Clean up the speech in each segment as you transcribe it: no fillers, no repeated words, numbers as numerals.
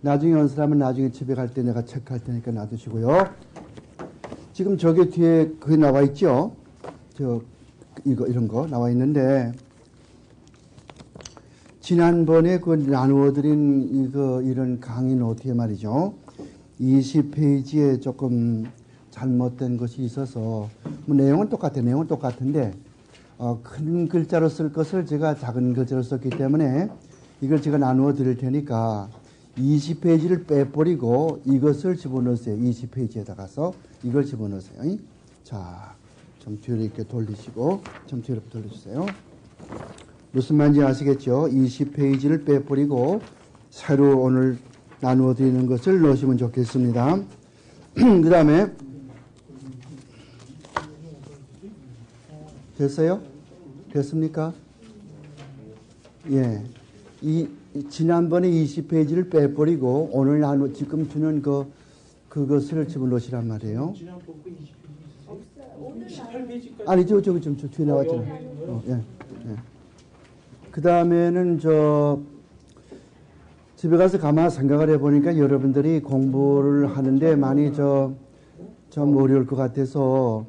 나중에 온 사람은 나중에 집에 갈 때 내가 체크할 테니까 놔두시고요. 지금 저기 뒤에 그게 나와 있죠? 이런 거 나와 있는데, 지난번에 그 나누어드린 이런 강의 노트에 말이죠. 20페이지에 조금 잘못된 것이 있어서, 뭐 내용은 똑같은데, 큰 글자로 쓸 것을 제가 작은 글자로 썼기 때문에 이걸 제가 나누어 드릴 테니까 20페이지를 빼버리고 이것을 집어넣으세요. 20페이지에다가서 이걸 집어넣으세요. 자, 좀 뒤로 이렇게 돌리시고, 좀 뒤로 돌려주세요. 무슨 말인지 아시겠죠? 20페이지를 빼버리고 새로 오늘 나누어 드리는 것을 넣으시면 좋겠습니다. 그 다음에 됐어요? 됐습니까? 예. 지난번에 20페이지를 빼버리고 오늘 지금 주는 그것을 집어넣으시란 말이에요. 아니, 저기 좀 뒤에 나왔잖아요. 예. 그 다음에는 집에 가서 가만 생각을 해보니까 여러분들이 공부를 하는데 많이 좀 어려울 것 같아서,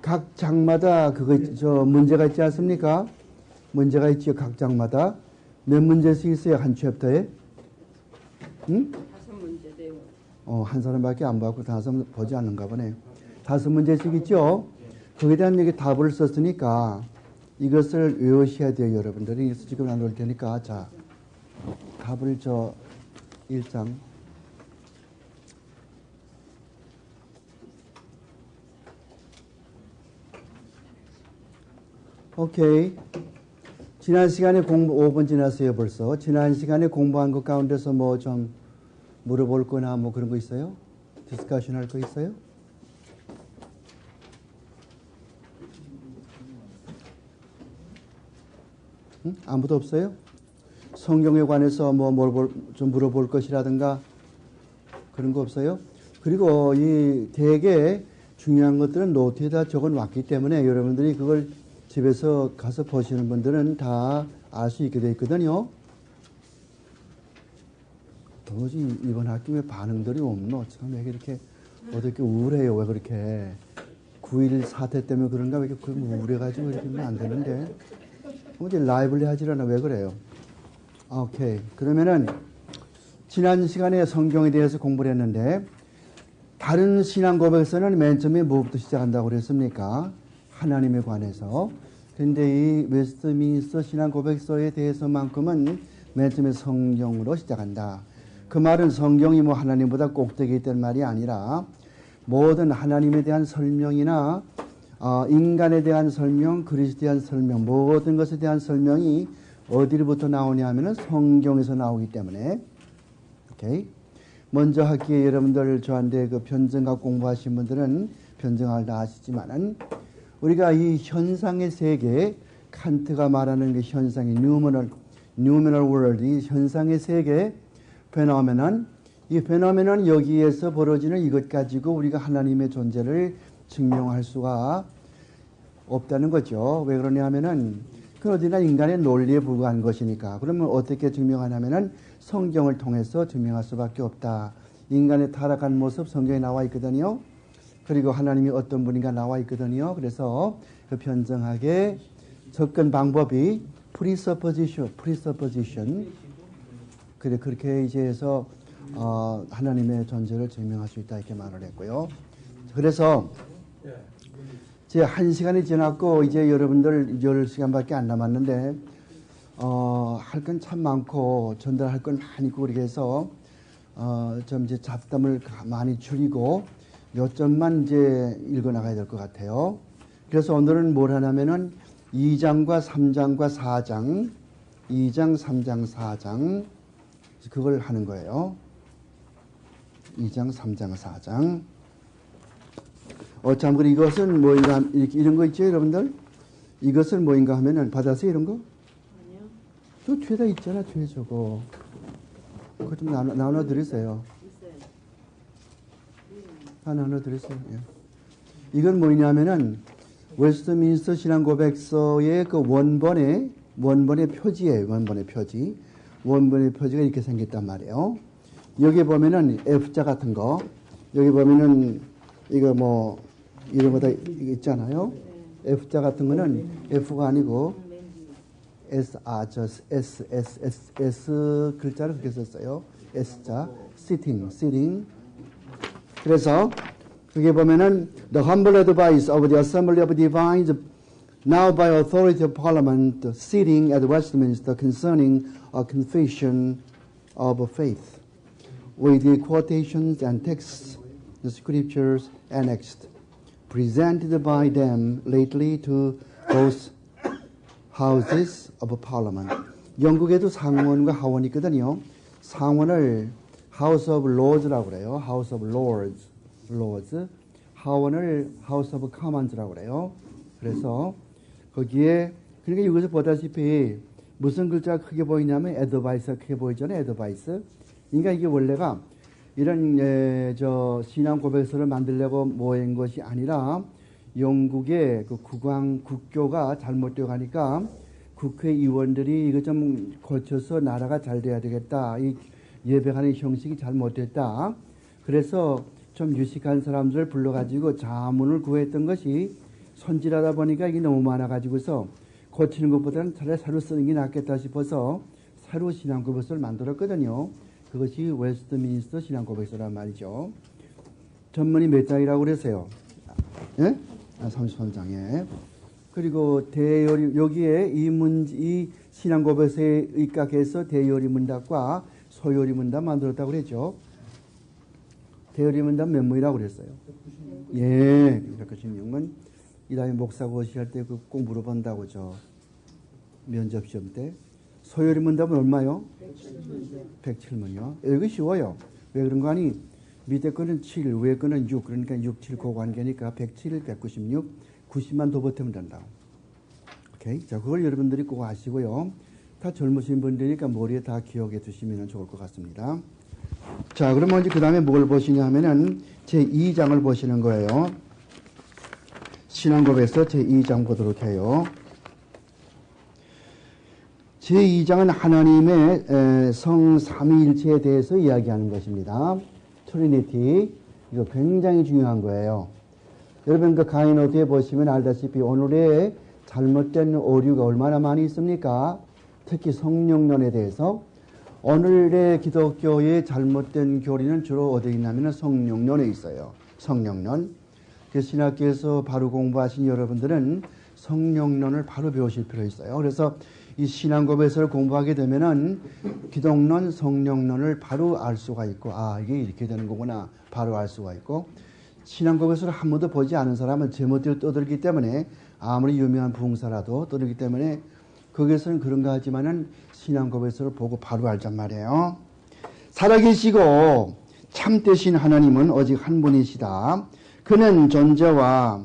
각 장마다 문제가 있지 않습니까? 문제가 있지요, 각 장마다. 몇 문제씩 있어요, 한 챕터에? 응? 5문제 내용. 한 사람밖에 안 받고 5 보지 않는가 보네. 5문제씩 있죠? 거기에 대한 얘기 답을 썼으니까 이것을 외우셔야 돼요, 여러분들이. 그래서 지금 안 올 테니까, 자, 답을 1장. 오케이. 지난 시간에 5분 지났어요, 벌써. 지난 시간에 공부한 것 가운데서 뭐 좀 물어볼 거나 뭐 그런 거 있어요? 디스커션 할 거 있어요? 응? 아무도 없어요? 성경에 관해서 좀 물어볼 것이라든가 그런 거 없어요? 그리고 되게 중요한 것들은 노트에다 적어 놨기 때문에 여러분들이 그걸 집에서 가서 보시는 분들은 다 알 수 있게 돼 있거든요. 도저히 이번 학교에 반응들이 없노? 참 왜 이렇게 어떻게 우울해요? 왜 그렇게 9.11 사태 때문에 그런가? 왜 이렇게 우울해가지고 이렇게 하면 안 되는데. 어제 라이블리 하질 않아. 왜 그래요? 오케이. 그러면은 지난 시간에 성경에 대해서 공부를 했는데 다른 신앙 고백에서는 맨 처음에 뭐부터 시작한다고 그랬습니까? 하나님에 관해서. 그런데 이 웨스트민스터 신앙 고백서에 대해서만큼은 맨 처음에 성경으로 시작한다. 그 말은 성경이 뭐 하나님보다 꼭대기 있다는 말이 아니라 모든 하나님에 대한 설명이나 인간에 대한 설명, 그리스도에 대한 설명, 모든 것에 대한 설명이 어디로부터 나오냐 하면은 성경에서 나오기 때문에, 오케이. 먼저 학기에 여러분들 저한테 그 변증학 공부하신 분들은 변증학을 다 아시지만은 우리가 이 현상의 세계, 칸트가 말하는 그 현상의 numinal world, 이 현상의 세계, 페노메논, 이 페노메논 여기에서 벌어지는 이것 가지고 우리가 하나님의 존재를 증명할 수가 없다는 거죠. 왜 그러냐 하면은 그건 어디나 인간의 논리에 불과한 것이니까. 그러면 어떻게 증명하냐면은 성경을 통해서 증명할 수밖에 없다. 인간의 타락한 모습 성경에 나와 있거든요. 그리고 하나님이 어떤 분인가 나와 있거든요. 그래서 그 변증학의 접근 방법이 presupposition. 그래 그렇게 이제 해서 하나님의 존재를 증명할 수 있다 이렇게 말을 했고요. 그래서 이제 1시간이 지났고 이제 여러분들 10시간밖에 안 남았는데 할 건 참 많고 전달할 건 많이 있고 그렇게 해서 좀 이제 잡담을 많이 줄이고 요점만 이제 읽어 나가야 될 것 같아요. 그래서 오늘은 뭘 하냐면은 2장과 3장과 4장, 2장, 3장, 4장 그걸 하는 거예요. 2장, 3장, 4장. 참, 그리고 이것은 뭐인가, 이런 거 있죠, 여러분들? 이것은 뭐인가 하면은, 받았어요, 이런 거? 아니요. 저 뒤에다 있잖아, 뒤에 저거. 그거 좀 나눠드리세요. 있어요. 다 나눠드리세요. 예. 이건 뭐냐면은, 웨스트민스터 신앙고백서의 그 원본의 표지예요, 원본의 표지. 원본의 표지가 이렇게 생겼단 말이에요. 여기 보면은 F자 같은 거, 여기 보면은 이거 뭐 이름마다 있잖아요. F자 같은 거는 F가 아니고 S 글자를 그렇게 썼어요. S자, sitting. 그래서 여기 보면은 the humble advice of the assembly of divines now by authority of parliament sitting at Westminster concerning a confession of faith with the quotations and texts, the scriptures annexed, presented by them lately to those houses of parliament. 영국에도 상원과 하원이 있거든요. 상원을 House of Lords라고 그래요. House of Lords. 하원을 House of Commons라고 그래요. 그래서 거기에 그러니까 여기서 보다시피 무슨 글자가 크게 보이냐면 advice가 크게 보이잖아요. advice. 그러니까 이게 원래가 이런 신앙 고백서를 만들려고 모인 것이 아니라 영국의 그 국교가 잘못되어 가니까 국회의원들이 이거 좀 고쳐서 나라가 잘 돼야 되겠다. 이 예배하는 형식이 잘못됐다. 그래서 좀 유식한 사람들을 불러가지고 자문을 구했던 것이 손질하다 보니까 이게 너무 많아가지고서 고치는 것보다는 차라리 새로 쓰는 게 낫겠다 싶어서 새로 신앙고백서를 만들었거든요. 그것이 웨스트민스터 신앙고백서란 말이죠. 전문이 몇 장이라고 그랬어요? 예? 33장에. 그리고 대요리, 여기에 이 신앙고백서에 입각해서 대요리 문답과 소요리 문답 만들었다고 그랬죠. 대요리 문답 몇 문이라고 그랬어요? 196문. 이 다음에 목사 고시할 때 꼭 물어본다고 면접 시험 때. 소요리 문답은 얼마요? 107문이요. 이거 쉬워요. 왜 그런 거 아니? 밑에 거는 7, 위에 거는 6. 그러니까 6, 7 고관계니까 107, 196, 90만 더 보태면 된다. 오케이. 자, 그걸 여러분들이 꼭 아시고요. 다 젊으신 분들이니까 머리에 다 기억해 두시면 좋을 것 같습니다. 자, 그러면 이제 그 다음에 뭘 보시냐 하면은 제2장을 보시는 거예요. 신앙고백서 제2장 보도록 해요. 제2장은 하나님의 성 삼위일체에 대해서 이야기하는 것입니다. 트리니티. 이거 굉장히 중요한 거예요. 여러분 그 강의 노트에 보시면 알다시피 오늘의 잘못된 오류가 얼마나 많이 있습니까? 특히 성령론에 대해서. 오늘의 기독교의 잘못된 교리는 주로 어디에 있냐면 성령론에 있어요. 성령론. 신학교에서 바로 공부하신 여러분들은 성령론을 바로 배우실 필요가 있어요. 그래서 이 신앙고백서를 공부하게 되면은 기독론, 성령론을 바로 알 수가 있고, 아, 이게 이렇게 되는 거구나. 바로 알 수가 있고, 신앙고백서를 한 번도 보지 않은 사람은 제멋대로 떠들기 때문에 아무리 유명한 부흥사라도 떠들기 때문에 거기에서는 그런가 하지만은 신앙고백서를 보고 바로 알단 말이에요. 살아계시고 참되신 하나님은 오직 한 분이시다. 그는 존재와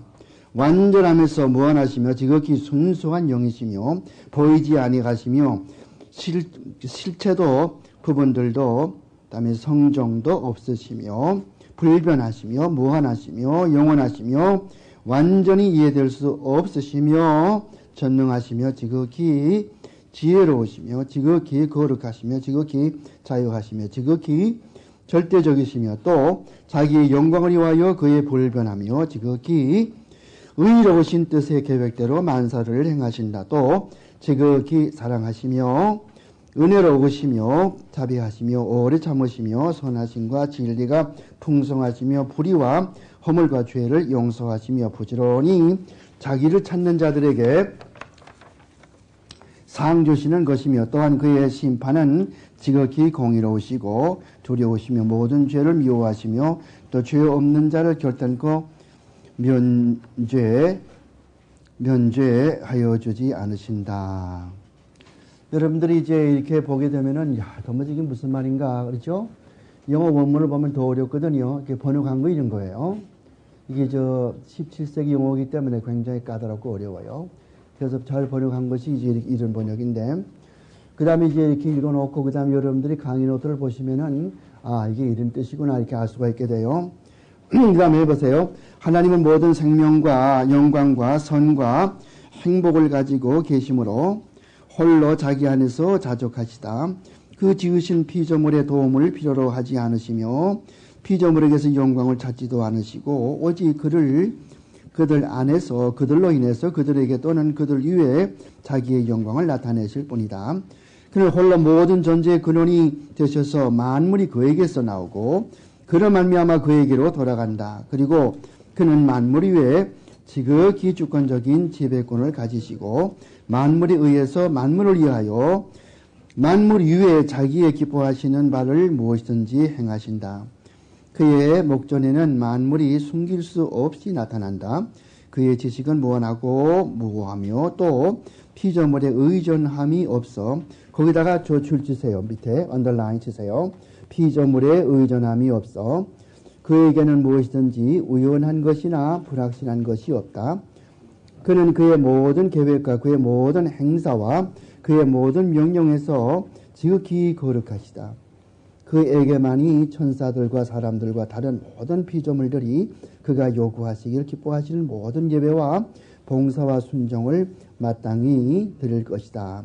완전함에서 무한하시며 지극히 순수한 영이시며 보이지 아니하시며 실체도 부분들도 그다음에 성정도 없으시며 불변하시며 무한하시며 영원하시며 완전히 이해될 수 없으시며 전능하시며 지극히 지혜로우시며 지극히 거룩하시며 지극히 자유하시며 지극히 절대적이시며 또 자기의 영광을 위하여 그의 불변하며 지극히 의로우신 뜻의 계획대로 만사를 행하신다. 또 지극히 사랑하시며 은혜로우시며 자비하시며 오래 참으시며 선하심과 진리가 풍성하시며 불의와 허물과 죄를 용서하시며 부지런히 자기를 찾는 자들에게 상 주시는 것이며 또한 그의 심판은 지극히 공의로우시고 두려우시며 모든 죄를 미워하시며 또 죄 없는 자를 결단코 면죄하여 주지 않으신다. 여러분들이 이제 이렇게 보게 되면은 도무지 이게 무슨 말인가 그렇죠? 영어 원문을 보면 더 어렵거든요. 이렇게 번역한 거 이런 거예요. 이게 17세기 영어이기 때문에 굉장히 까다롭고 어려워요. 그래서 잘 번역한 것이 이제 이런 번역인데, 그 다음에 이제 이렇게 읽어놓고, 그 다음에 여러분들이 강의 노트를 보시면은, 아, 이게 이런 뜻이구나, 이렇게 알 수가 있게 돼요. 그 다음에 해보세요. 하나님은 모든 생명과 영광과 선과 행복을 가지고 계심으로 홀로 자기 안에서 자족하시다. 그 지으신 피조물의 도움을 필요로 하지 않으시며 피조물에게서 영광을 찾지도 않으시고 오직 그들 안에서 그들로 인해서 그들에게 또는 그들 위에 자기의 영광을 나타내실 뿐이다. 그는 홀로 모든 존재의 근원이 되셔서 만물이 그에게서 나오고 그로 말미암아 그에게로 돌아간다. 그리고 그는 만물 위에 지극히 주권적인 지배권을 가지시고 만물에 의해서 만물을 위하여 만물 위에 자기의 기뻐하시는 바를 무엇이든지 행하신다. 그의 목전에는 만물이 숨길 수 없이 나타난다. 그의 지식은 무한하고 무고하며 또 피조물에 의존함이 없어. 거기다가 저 줄 치세요. 밑에 언더라인 치세요. 피조물에 의존함이 없어. 그에게는 무엇이든지 우연한 것이나 불확실한 것이 없다. 그는 그의 모든 계획과 그의 모든 행사와 그의 모든 명령에서 지극히 거룩하시다. 그에게만이 천사들과 사람들과 다른 모든 피조물들이 그가 요구하시길 기뻐하시는 모든 예배와 봉사와 순종을 마땅히 드릴 것이다.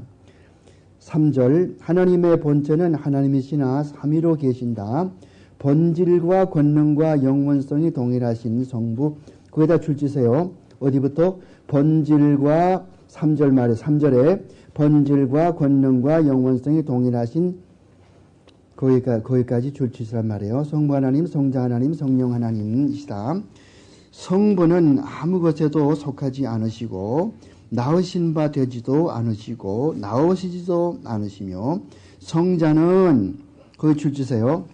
3절 하나님의 본체는 하나님이시나 삼위로 계신다. 본질과 권능과 영원성이 동일하신 성부. 거기다 줄지세요. 어디부터? 본질과 3절 말에 3절에 본질과 권능과 영원성이 동일하신 거기까지 줄치시란 말이에요. 성부 하나님, 성자 하나님, 성령 하나님이시다. 성부는 아무 것에도 속하지 않으시고 나으신 바 되지도 않으시고 나오시지도 않으시며 성자는 거기 줄치세요.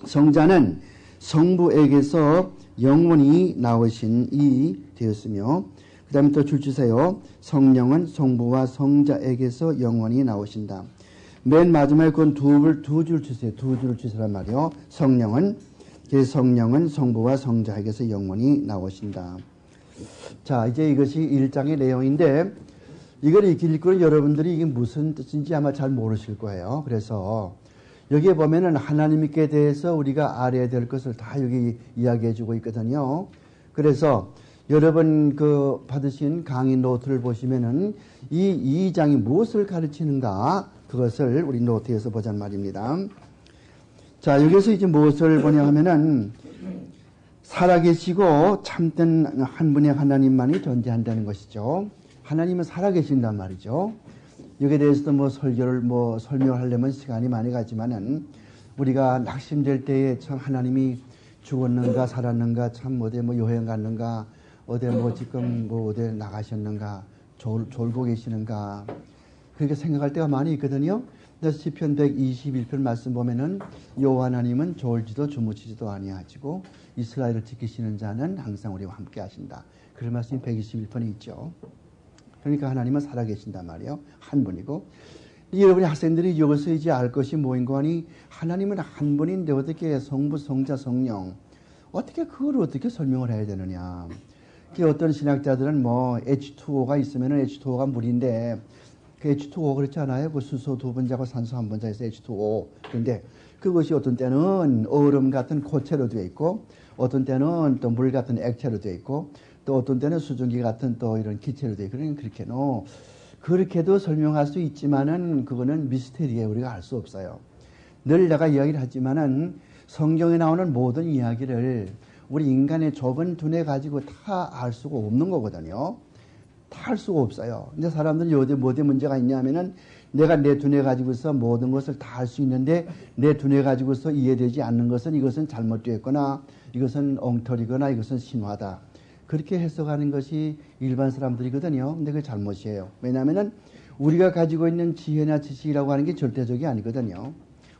성자는 성부에게서 영원히 나오신 이 되었으며 그 다음에 또 줄치세요. 성령은 성부와 성자에게서 영원히 나오신다. 맨 마지막에 그건 두 줄 치세요. 두 줄 치시란 말이요. 성령은 성부와 성자에게서 영원히 나오신다. 자, 이제 이것이 1장의 내용인데 이걸 읽기는 여러분들이 이게 무슨 뜻인지 아마 잘 모르실 거예요. 그래서 여기에 보면은 하나님께 대해서 우리가 알아야 될 것을 다 여기 이야기해 주고 있거든요. 그래서 여러분 그 받으신 강의 노트를 보시면은 이 2장이 무엇을 가르치는가 그것을 우리 노트에서 보자는 말입니다. 자, 여기서 이제 무엇을 보냐 하면은 살아계시고 참된 한 분의 하나님만이 존재한다는 것이죠. 하나님은 살아계신단 말이죠. 여기에 대해서도 설교를 설명하려면 시간이 많이 가지만은 우리가 낙심될 때에 참 하나님이 죽었는가 살았는가 참 어디 여행 갔는가 어디 지금 어디 나가셨는가 졸고 계시는가 그렇게 생각할 때가 많이 있거든요. 그래서 시편 121편 말씀 보면은 여호와 하나님은 졸지도 주무시지도 아니하시고 이스라엘을 지키시는 자는 항상 우리와 함께 하신다. 그런 말씀이 121편에 있죠. 그러니까 하나님은 살아계신단 말이에요. 한 분이고. 여러분이 학생들이 여기서 이제 알 것이 뭐인고 하니 하나님은 한 분인데 어떻게 성부, 성자, 성령 어떻게 그걸 어떻게 설명을 해야 되느냐. 어떤 신학자들은 H2O가 있으면은 H2O가 물인데 그 H2O 그렇지 않아요? 그 수소 두 번째하고 산소 한 번째에서 H2O. 그런데 그것이 어떤 때는 얼음 같은 고체로 되어 있고 어떤 때는 또 물 같은 액체로 되어 있고 또 어떤 때는 수증기 같은 또 이런 기체로 되어 있고 그러니까 그렇게도 설명할 수 있지만은 그거는 미스테리예요. 우리가 알 수 없어요. 늘 내가 이야기를 하지만은 성경에 나오는 모든 이야기를 우리 인간의 좁은 두뇌 가지고 다 알 수가 없는 거거든요. 다 할 수가 없어요. 근데 사람들이 어디 문제가 있냐면은 내가 내 두뇌 가지고서 모든 것을 다 할 수 있는데 내 두뇌 가지고서 이해되지 않는 것은 이것은 잘못되었거나 이것은 엉터리거나 이것은 신화다. 그렇게 해석하는 것이 일반 사람들이거든요. 근데 그게 잘못이에요. 왜냐하면은 우리가 가지고 있는 지혜나 지식이라고 하는 게 절대적이 아니거든요.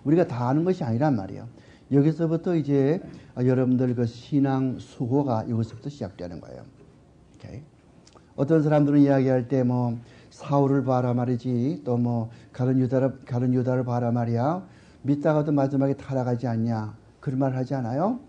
우리가 다 아는 것이 아니란 말이에요. 여기서부터 이제 여러분들 그 신앙 수호가 여기서부터 시작되는 거예요. 오케이. 어떤 사람들은 이야기할 때 사울을 봐라 말이지 또 가룟 유다를 봐라 말이야. 믿다가도 마지막에 타락하지 않냐. 그런 말 하지 않아요?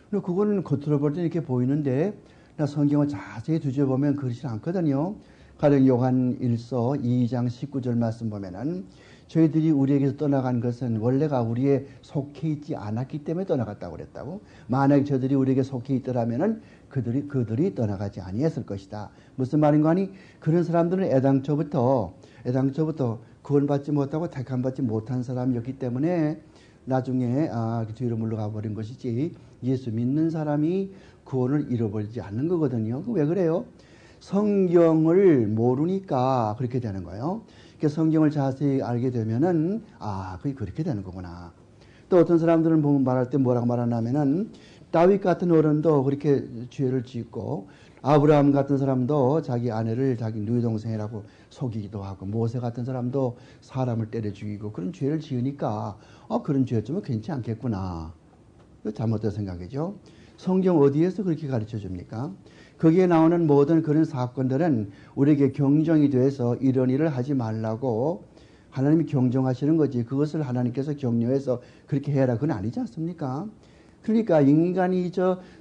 근데 그거는 겉으로 볼 때 이렇게 보이는데 나 성경을 자세히 뒤져보면 그렇지 않거든요. 가령 요한 1서 2장 19절 말씀 보면은 저희들이 우리에게서 떠나간 것은 원래가 우리에 속해 있지 않았기 때문에 떠나갔다고 그랬다고. 만약 저들이 우리에게 속해 있더라면은 그들이 떠나가지 아니했을 것이다. 무슨 말인가 하니 그런 사람들은 애당초부터 구원받지 못하고 택함받지 못한 사람이었기 때문에 나중에 뒤로 물러가 버린 것이지 예수 믿는 사람이 구원을 잃어버리지 않는 거거든요. 왜 그래요? 성경을 모르니까 그렇게 되는 거예요. 그러니까 성경을 자세히 알게 되면은 그게 그렇게 되는 거구나. 또 어떤 사람들은 보면 말할 때 뭐라고 말하냐면은 다윗 같은 어른도 그렇게 죄를 짓고 아브라함 같은 사람도 자기 아내를 자기 누이 동생이라고 속이기도 하고 모세 같은 사람도 사람을 때려 죽이고 그런 죄를 지으니까 그런 죄였으면 괜찮지 않겠구나. 잘못된 생각이죠. 성경 어디에서 그렇게 가르쳐 줍니까? 거기에 나오는 모든 그런 사건들은 우리에게 경종이 돼서 이런 일을 하지 말라고 하나님이 경종하시는 거지. 그것을 하나님께서 격려해서 그렇게 해라. 그건 아니지 않습니까? 그러니까 인간이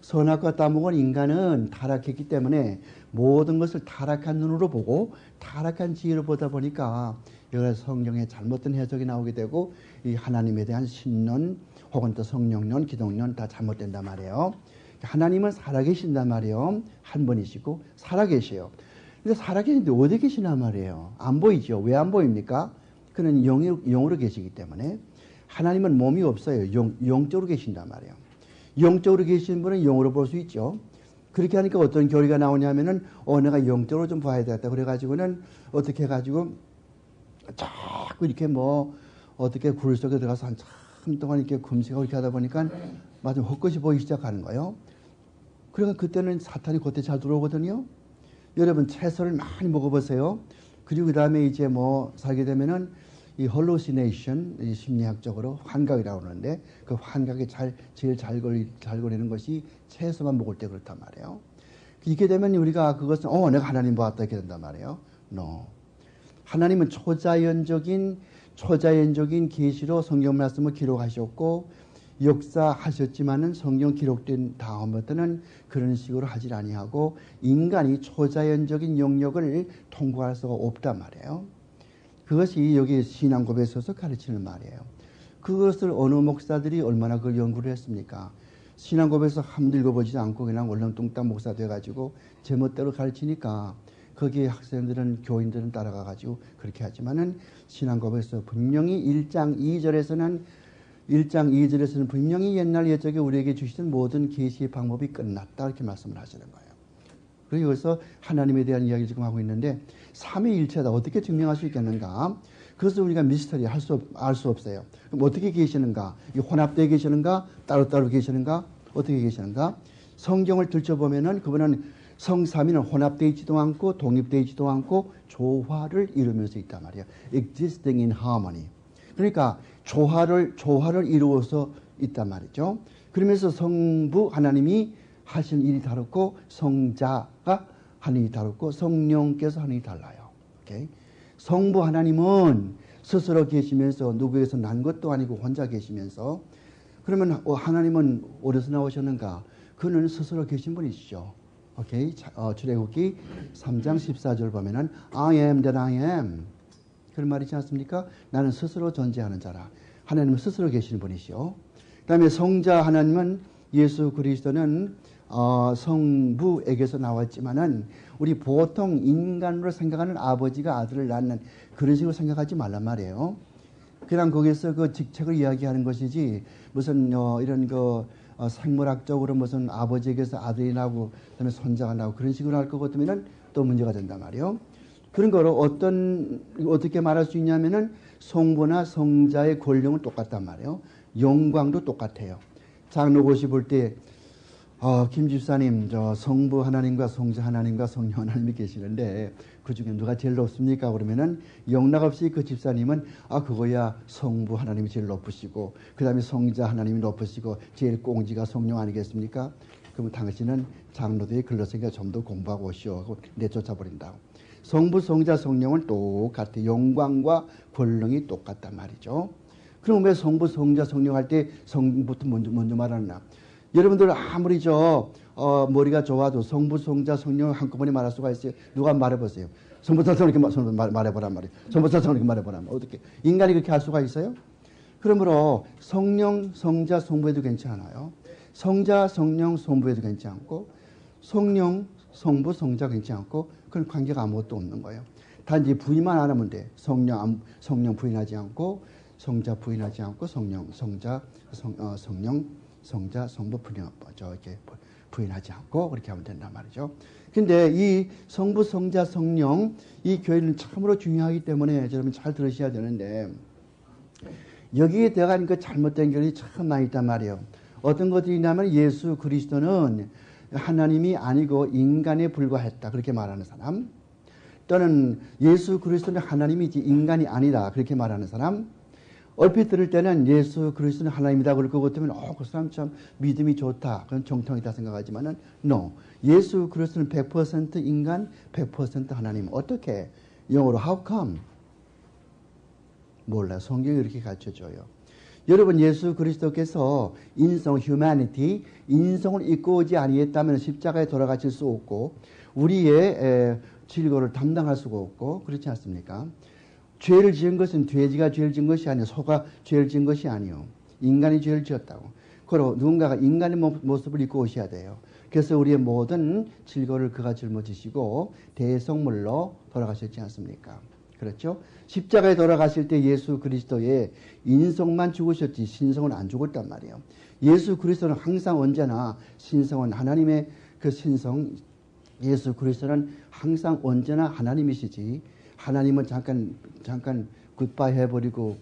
선악과 따먹은 인간은 타락했기 때문에 모든 것을 타락한 눈으로 보고 타락한 지혜로 보다 보니까 여러 성경에 잘못된 해석이 나오게 되고 이 하나님에 대한 신론 혹은 또 성령론, 기독론 다 잘못된단 말이에요. 하나님은 살아계신단 말이에요. 한 분이시고 살아계셔요. 근데 살아계신데 어디 계시나 말이에요. 안 보이죠. 왜 안 보입니까? 그는 영으로 계시기 때문에. 하나님은 몸이 없어요. 영적으로 계신단 말이에요. 영적으로 계신 분은 영으로 볼 수 있죠. 그렇게 하니까 어떤 교리가 나오냐면은 내가 영적으로 좀 봐야 되겠다. 그래가지고는 어떻게 해가지고 자꾸 이렇게 어떻게 굴 속에 들어가서 한참 동안 이렇게 금식하고 이렇게 하다 보니까 마침 헛것이 보이기 시작하는 거예요. 그러니까 그때는 사탄이 그때 잘 들어오거든요. 여러분 채소를 많이 먹어보세요. 그리고 그 다음에 이제 살게 되면은 이 hallucination, 심리학적으로 환각이라고 하는데 그 환각이 제일 잘 걸리는 것이 채소만 먹을 때 그렇단 말이에요. 이렇게 되면 우리가 그것은 내가 하나님 보았다 이렇게 된단 말이에요. No. 하나님은 초자연적인 계시로 성경 말씀을 기록하셨고 역사하셨지만은 성경 기록된 다음부터는 그런 식으로 하질 아니하고 인간이 초자연적인 영역을 통과할 수가 없단 말이에요. 그것이 여기 신앙고백에 있어서 가르치는 말이에요. 그것을 어느 목사들이 얼마나 그걸 연구를 했습니까? 신앙고백에서 한 번도 읽어보지도 않고 그냥 얼렁뚱땅 목사 돼가지고 제멋대로 가르치니까 거기에 학생들은 교인들은 따라가가지고 그렇게 하지만은 신앙고백에서 분명히 1장 2절에서는 분명히 옛날 옛적에 우리에게 주시던 모든 계시의 방법이 끝났다 이렇게 말씀을 하시는 거예요. 그리고 여기서 하나님에 대한 이야기를 지금 하고 있는데 삼위일체다 어떻게 증명할 수 있겠는가? 그것을 우리가 미스터리 알 수 없어요. 그럼 어떻게 계시는가? 혼합되어 계시는가? 따로따로 계시는가? 어떻게 계시는가? 성경을 들춰보면은 그분은 성삼위는 혼합되어 있지도 않고 독립되어 있지도 않고 조화를 이루면서 있단 말이에요. Existing in harmony. 그러니까 조화를 이루어서 있단 말이죠. 그러면서 성부 하나님이 하신 일이 다르고 성자가 하는 일이 다르고 성령께서 하는 일이 달라요. 오케이? 성부 하나님은 스스로 계시면서 누구에게서 난 것도 아니고 혼자 계시면서 그러면 하나님은 어디서 나오셨는가? 그는 스스로 계신 분이시죠. 오케이? 출애굽기 3장 14절 보면은 I am that I am. 그런 말이지 않습니까? 나는 스스로 존재하는 자라. 하나님은 스스로 계시는 분이시요. 그 다음에 성자 하나님은 예수 그리스도는 성부에게서 나왔지만은 우리 보통 인간으로 생각하는 아버지가 아들을 낳는 그런 식으로 생각하지 말란 말이에요. 그냥 거기서 그 직책을 이야기하는 것이지 무슨 이런 생물학적으로 무슨 아버지에게서 아들이 나고 그다음에 손자가 나고 그런 식으로 할 것 같으면은 또 문제가 된단 말이에요. 그런 거로 어떻게 말할 수 있냐면은 성부나 성자의 권력은 똑같단 말이에요. 영광도 똑같아요. 장로고시 볼 때 김 집사님, 성부 하나님과 성자 하나님과 성령 하나님이 계시는데 그 중에 누가 제일 높습니까? 그러면은 영락없이 그 집사님은 그거야 성부 하나님이 제일 높으시고 그 다음에 성자 하나님이 높으시고 제일 꽁지가 성령 아니겠습니까? 그러면 당신은 장로들이 글렀으니까 좀 더 공부하고 오시오 하고 내쫓아 버린다고. 성부, 성자, 성령은 똑같아. 영광과 권능이 똑같단 말이죠. 그럼 왜 성부, 성자, 성령 할 때 성부터 먼저 말하나? 여러분들 아무리 머리가 좋아도 성부, 성자, 성령 한꺼번에 말할 수가 있어요. 누가 말해보세요. 성부, 성자, 성령 말해보란 말이에요. 성부, 성자, 성령 말해보란 말이에요. 어떻게? 인간이 그렇게 할 수가 있어요? 그러므로 성령, 성자, 성부에도 괜찮아요. 성자, 성령, 성부에도 괜찮고 성령, 성부, 성자 괜찮고 그런 관계가 아무것도 없는 거예요. 단지 부인만 안 하면 돼. 성령 부인하지 않고, 성자 부인하지 않고, 성자, 성부 이렇게 부인하지 않고 그렇게 하면 된단 말이죠. 근데 이 성부, 성자, 성령 이 교회는 참으로 중요하기 때문에 여러분 잘 들으셔야 되는데 여기에 들어가는 그 잘못된 교리가 참 많이 있단 말이에요. 어떤 것들이 있냐면 예수 그리스도는 하나님이 아니고 인간에 불과했다 그렇게 말하는 사람, 또는 예수 그리스도는 하나님이지 인간이 아니다 그렇게 말하는 사람, 얼핏 들을 때는 예수 그리스도는 하나님이다 그럴 것 같으면 그 사람 참 믿음이 좋다 그런 정통이다 생각하지만은 no, 예수 그리스도는 100% 인간 100% 하나님. 어떻게? 영어로 how come? 몰라. 성경이 이렇게 가르쳐줘요. 여러분 예수 그리스도께서 인성 humanity 인성을 입고 오지 아니했다면 십자가에 돌아가실 수 없고 우리의 질고를 담당할 수가 없고 그렇지 않습니까? 죄를 지은 것은 돼지가 죄를 지은 것이 아니요 소가 죄를 지은 것이 아니요 인간이 죄를 지었다고. 그리고 누군가가 인간의 모습을 입고 오셔야 돼요. 그래서 우리의 모든 질고를 그가 짊어지시고 대성물로 돌아가셨지 않습니까? 그렇죠? 십자가에 돌아가실 때 예수 그리스도의 인성만 죽으셨지 신성은 안 죽었단 말이에요. 예수 그리스도는 항상 언제나 신성은 하나님의 그 신성, 예수 그리스도는 항상 언제나 하나님이시지 하나님은 잠깐 굿바이 해버리고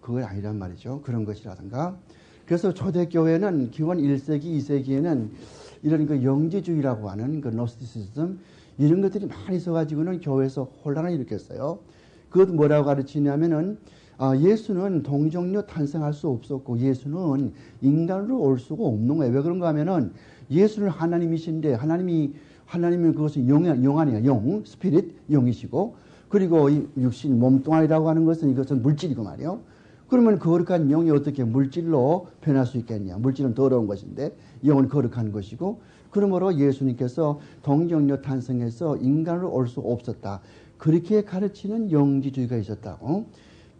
그건 아니란 말이죠. 그런 것이라든가. 그래서 초대교회는 기원 1세기, 2세기에는 이런 그 영지주의라고 하는 그 노스티시즘 이런 것들이 많이 있어가지고는 교회에서 혼란을 일으켰어요. 그것도 뭐라고 가르치냐면은 예수는 동정녀 탄생할 수 없었고 예수는 인간으로 올 수가 없는 거예요. 왜 그런가 하면은 예수는 하나님이신데 하나님은 그것은 영 아니야. 영, 스피릿, 영이시고 그리고 이 육신, 몸뚱아리라고 하는 것은 이것은 물질이고 말이요. 그러면 거룩한 영이 어떻게 물질로 변할 수 있겠냐. 물질은 더러운 것인데 영은 거룩한 것이고 그러므로 예수님께서 동정녀 탄생해서 인간으로 올 수 없었다. 그렇게 가르치는 영지주의가 있었다고.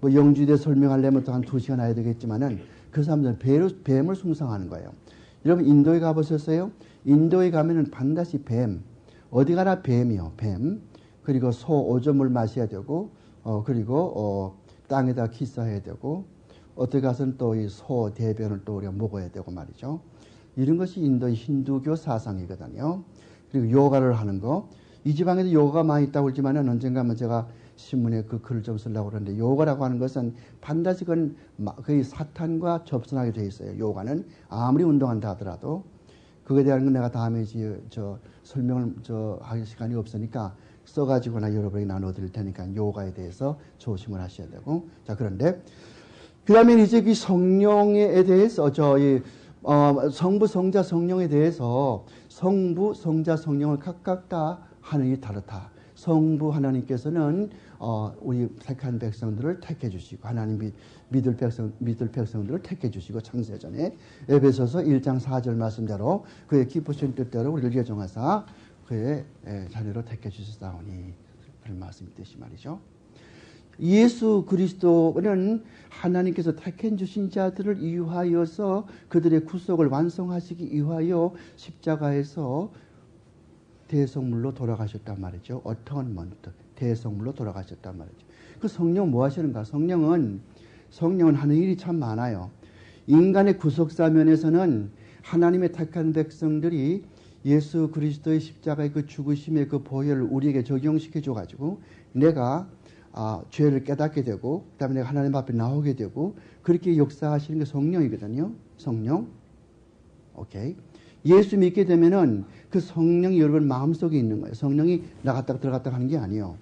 뭐 영지주의에 대해 설명하려면 또 한 2시간 해야 되겠지만은 그 사람들은 뱀을 숭상하는 거예요. 여러분 인도에 가보셨어요? 인도에 가면은 반드시 뱀. 어디 가나 뱀이요. 뱀. 그리고 소 오줌을 마셔야 되고 그리고 땅에다 키스해야 되고 어디 가서는 또 이 소 대변을 또 우리가 먹어야 되고 말이죠. 이런 것이 인도의 힌두교 사상이거든요. 그리고 요가를 하는 거. 이 지방에도 요가가 많이 있다고 그러지만은 언젠가 한번 제가 신문에 그 글을 좀 쓰려고 그러는데 요가라고 하는 것은 반드시 그건 거의 사탄과 접선하게 돼 있어요. 요가는 아무리 운동한다 하더라도 그거에 대한 건 내가 다음에 설명을 할 시간이 없으니까 써가지고나 여러분에게 나눠드릴 테니까 요가에 대해서 조심을 하셔야 되고. 자, 그런데 그 다음에 이제 그 성령에 대해서 성부, 성자, 성령에 대해서 성부, 성자, 성령을 각각 다 하나님이 다르다. 성부 하나님께서는 우리 택한 백성들을 택해 주시고 하나님 믿을 백성들을 택해 주시고 창세전에 에베소서 1장 4절 말씀대로 그의 기쁘신 뜻대로 우리를 예정하사 그의 자녀로 택해 주셨사오니 그런 말씀이 뜻이 말이죠. 예수 그리스도는 하나님께서 택해 주신 자들을 위하여서 그들의 구속을 완성하시기 위하여 십자가에서 대성물로 돌아가셨단 말이죠. 어토먼트, 대성물로 돌아가셨단 말이죠. 그 성령 뭐 하시는가? 성령은 하는 일이 참 많아요. 인간의 구속사면에서는 하나님의 택한 백성들이 예수 그리스도의 십자가의 그 죽으심의 그 보혈을 우리에게 적용시켜 줘가지고 내가 죄를 깨닫게 되고 그다음에 내가 하나님 앞에 나오게 되고 그렇게 역사하시는 게 성령이거든요. 성령. 오케이. 예수 믿게 되면은 그 성령이 여러분 마음속에 있는 거예요. 성령이 나갔다 들어갔다 하는 게 아니에요.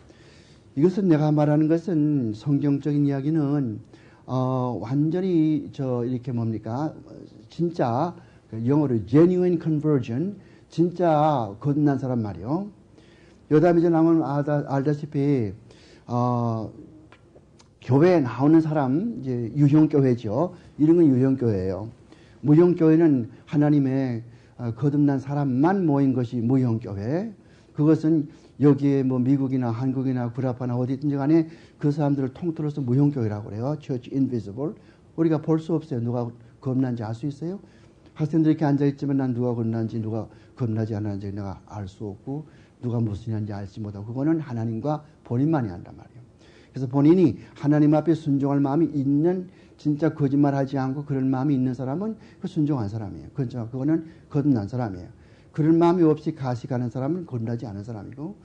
이것은 내가 말하는 것은 성경적인 이야기는 완전히 이렇게 뭡니까? 진짜 영어로 genuine conversion, 진짜 거듭난 사람 말이요. 여담 이제 나면 알다시피 교회에 나오는 사람 이제 유형교회죠. 이런 건 유형교회예요. 무형교회는 하나님의 거듭난 사람만 모인 것이 무형교회. 그것은 여기에 뭐 미국이나 한국이나 구라파나 어디든지 간에 그 사람들을 통틀어서 무형교회라고 그래요. Church Invisible. 우리가 볼 수 없어요. 누가 겁난지 알 수 있어요? 학생들이 이렇게 앉아있지만 난 누가 겁난지 누가 겁나지 않았는지 내가 알 수 없고 누가 무슨 일인지 알지 못하고 그거는 하나님과 본인만이 한단 말이에요. 그래서 본인이 하나님 앞에 순종할 마음이 있는 진짜 거짓말하지 않고 그런 마음이 있는 사람은 그 순종한 사람이에요. 그거는 거듭난 사람이에요. 그런 마음이 없이 가식하는 사람은 거듭나지 않은 사람이고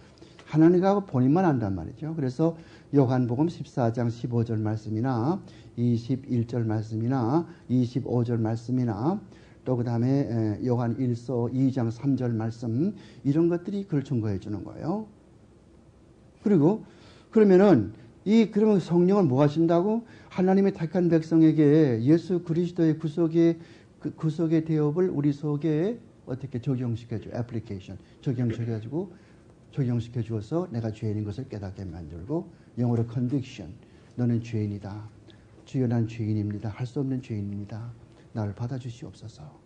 하나님과 본인만 한단 말이죠. 그래서 요한복음 14장 15절 말씀이나 21절 말씀이나 25절 말씀이나 또 그 다음에 요한 1서 2장 3절 말씀 이런 것들이 그걸 증거해 주는 거예요. 그리고 그러면은 그러면 성령을 뭐 하신다고? 하나님의 택한 백성에게 예수 그리스도의 구속의 대업을 우리 속에 어떻게 적용시켜줘? 애플리케이션 적용시켜 주어서 내가 죄인인 것을 깨닫게 만들고 영어로 conviction 너는 죄인이다. 주여 난 죄인입니다. 할 수 없는 죄인입니다. 나를 받아주시옵소서.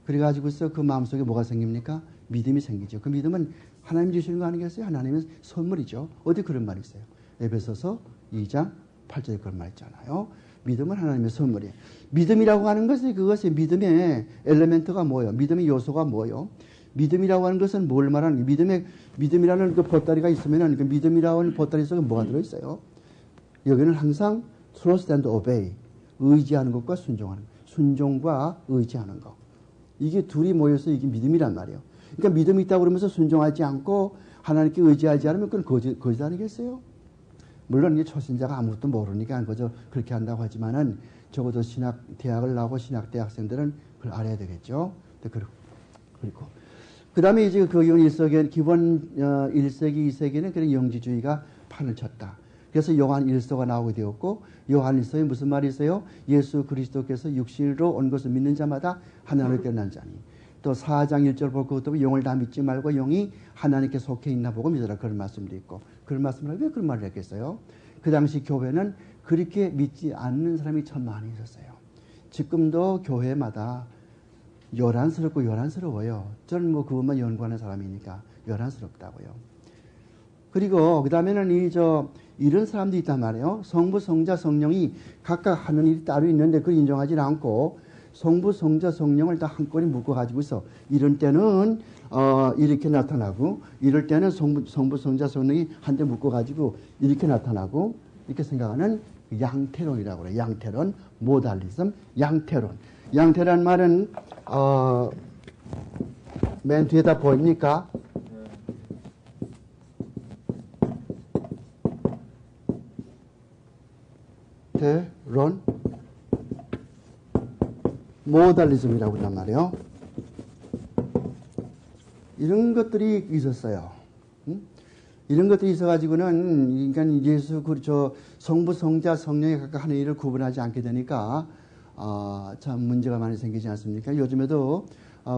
그래가지고서 그 마음속에 뭐가 생깁니까? 믿음이 생기죠. 그 믿음은 하나님 주시는 거 아니겠어요? 하나님의 선물이죠. 어디 그런 말이 있어요? 에베소서 2장 8절에 그런 말 있잖아요. 믿음은 하나님의 선물이에요. 믿음이라고 하는 것이 그것이 믿음의 엘레멘트가 뭐예요? 믿음의 요소가 뭐예요? 믿음이라고 하는 것은 뭘 말하는 거예요? 믿음이라는 그 보따리가 있으면 그 믿음이라고 하는 보따리 속에 뭐가 들어있어요? 여기는 항상 trust and obey. 의지하는 것과 순종하는 것. 순종과 의지하는 것. 이게 둘이 모여서 이게 믿음이란 말이에요. 그러니까 믿음이 있다고 그러면서 순종하지 않고 하나님께 의지하지 않으면 그건 거짓 아니겠어요? 물론 이게 초신자가 아무것도 모르니까 그저 그렇게 한다고 하지만은 적어도 대학을 나오고 신학대학생들은 그걸 알아야 되겠죠. 그리고 그 다음에 이제 그 기본 1세기, 2세기는 그런 영지주의가 판을 쳤다. 그래서 요한 1서가 나오게 되었고 요한 1서에 무슨 말이 있어요? 예수 그리스도께서 육신으로 온 것을 믿는 자마다 하나님께 난 자니. 또 4장 1절 볼 것도 영을 다 믿지 말고 영이 하나님께 속해 있나 보고 믿어라. 그런 말씀도 있고. 그런 말씀을 왜 그런 말을 했겠어요? 그 당시 교회는 그렇게 믿지 않는 사람이 참 많이 있었어요. 지금도 교회마다 요란스러워요. 저는 뭐 그것만 연구하는 사람이니까 요란스럽다고요. 그리고 그 다음에는 이런 사람도 있단 말이에요. 성부, 성자, 성령이 각각 하는 일이 따로 있는데 그걸 인정하지 않고 성부, 성자, 성령을 다 한꺼번에 묶어가지고 있어. 이런 때는 이렇게 나타나고 이럴 때는 성부, 성자, 성령이 한데 묶어가지고 이렇게 나타나고 이렇게 생각하는 양태론이라고 그래요. 양태론, 모달리즘, 양태론. 양태란 말은 맨 뒤에다 보입니까? 태론 모달리즘이라고 한단 말이에요. 이런 것들이 있었어요. 이런 것들이 있어가지고는 그러니까 예수 성부, 성자, 성령이 각각 하는 일을 구분하지 않게 되니까 참 문제가 많이 생기지 않습니까? 요즘에도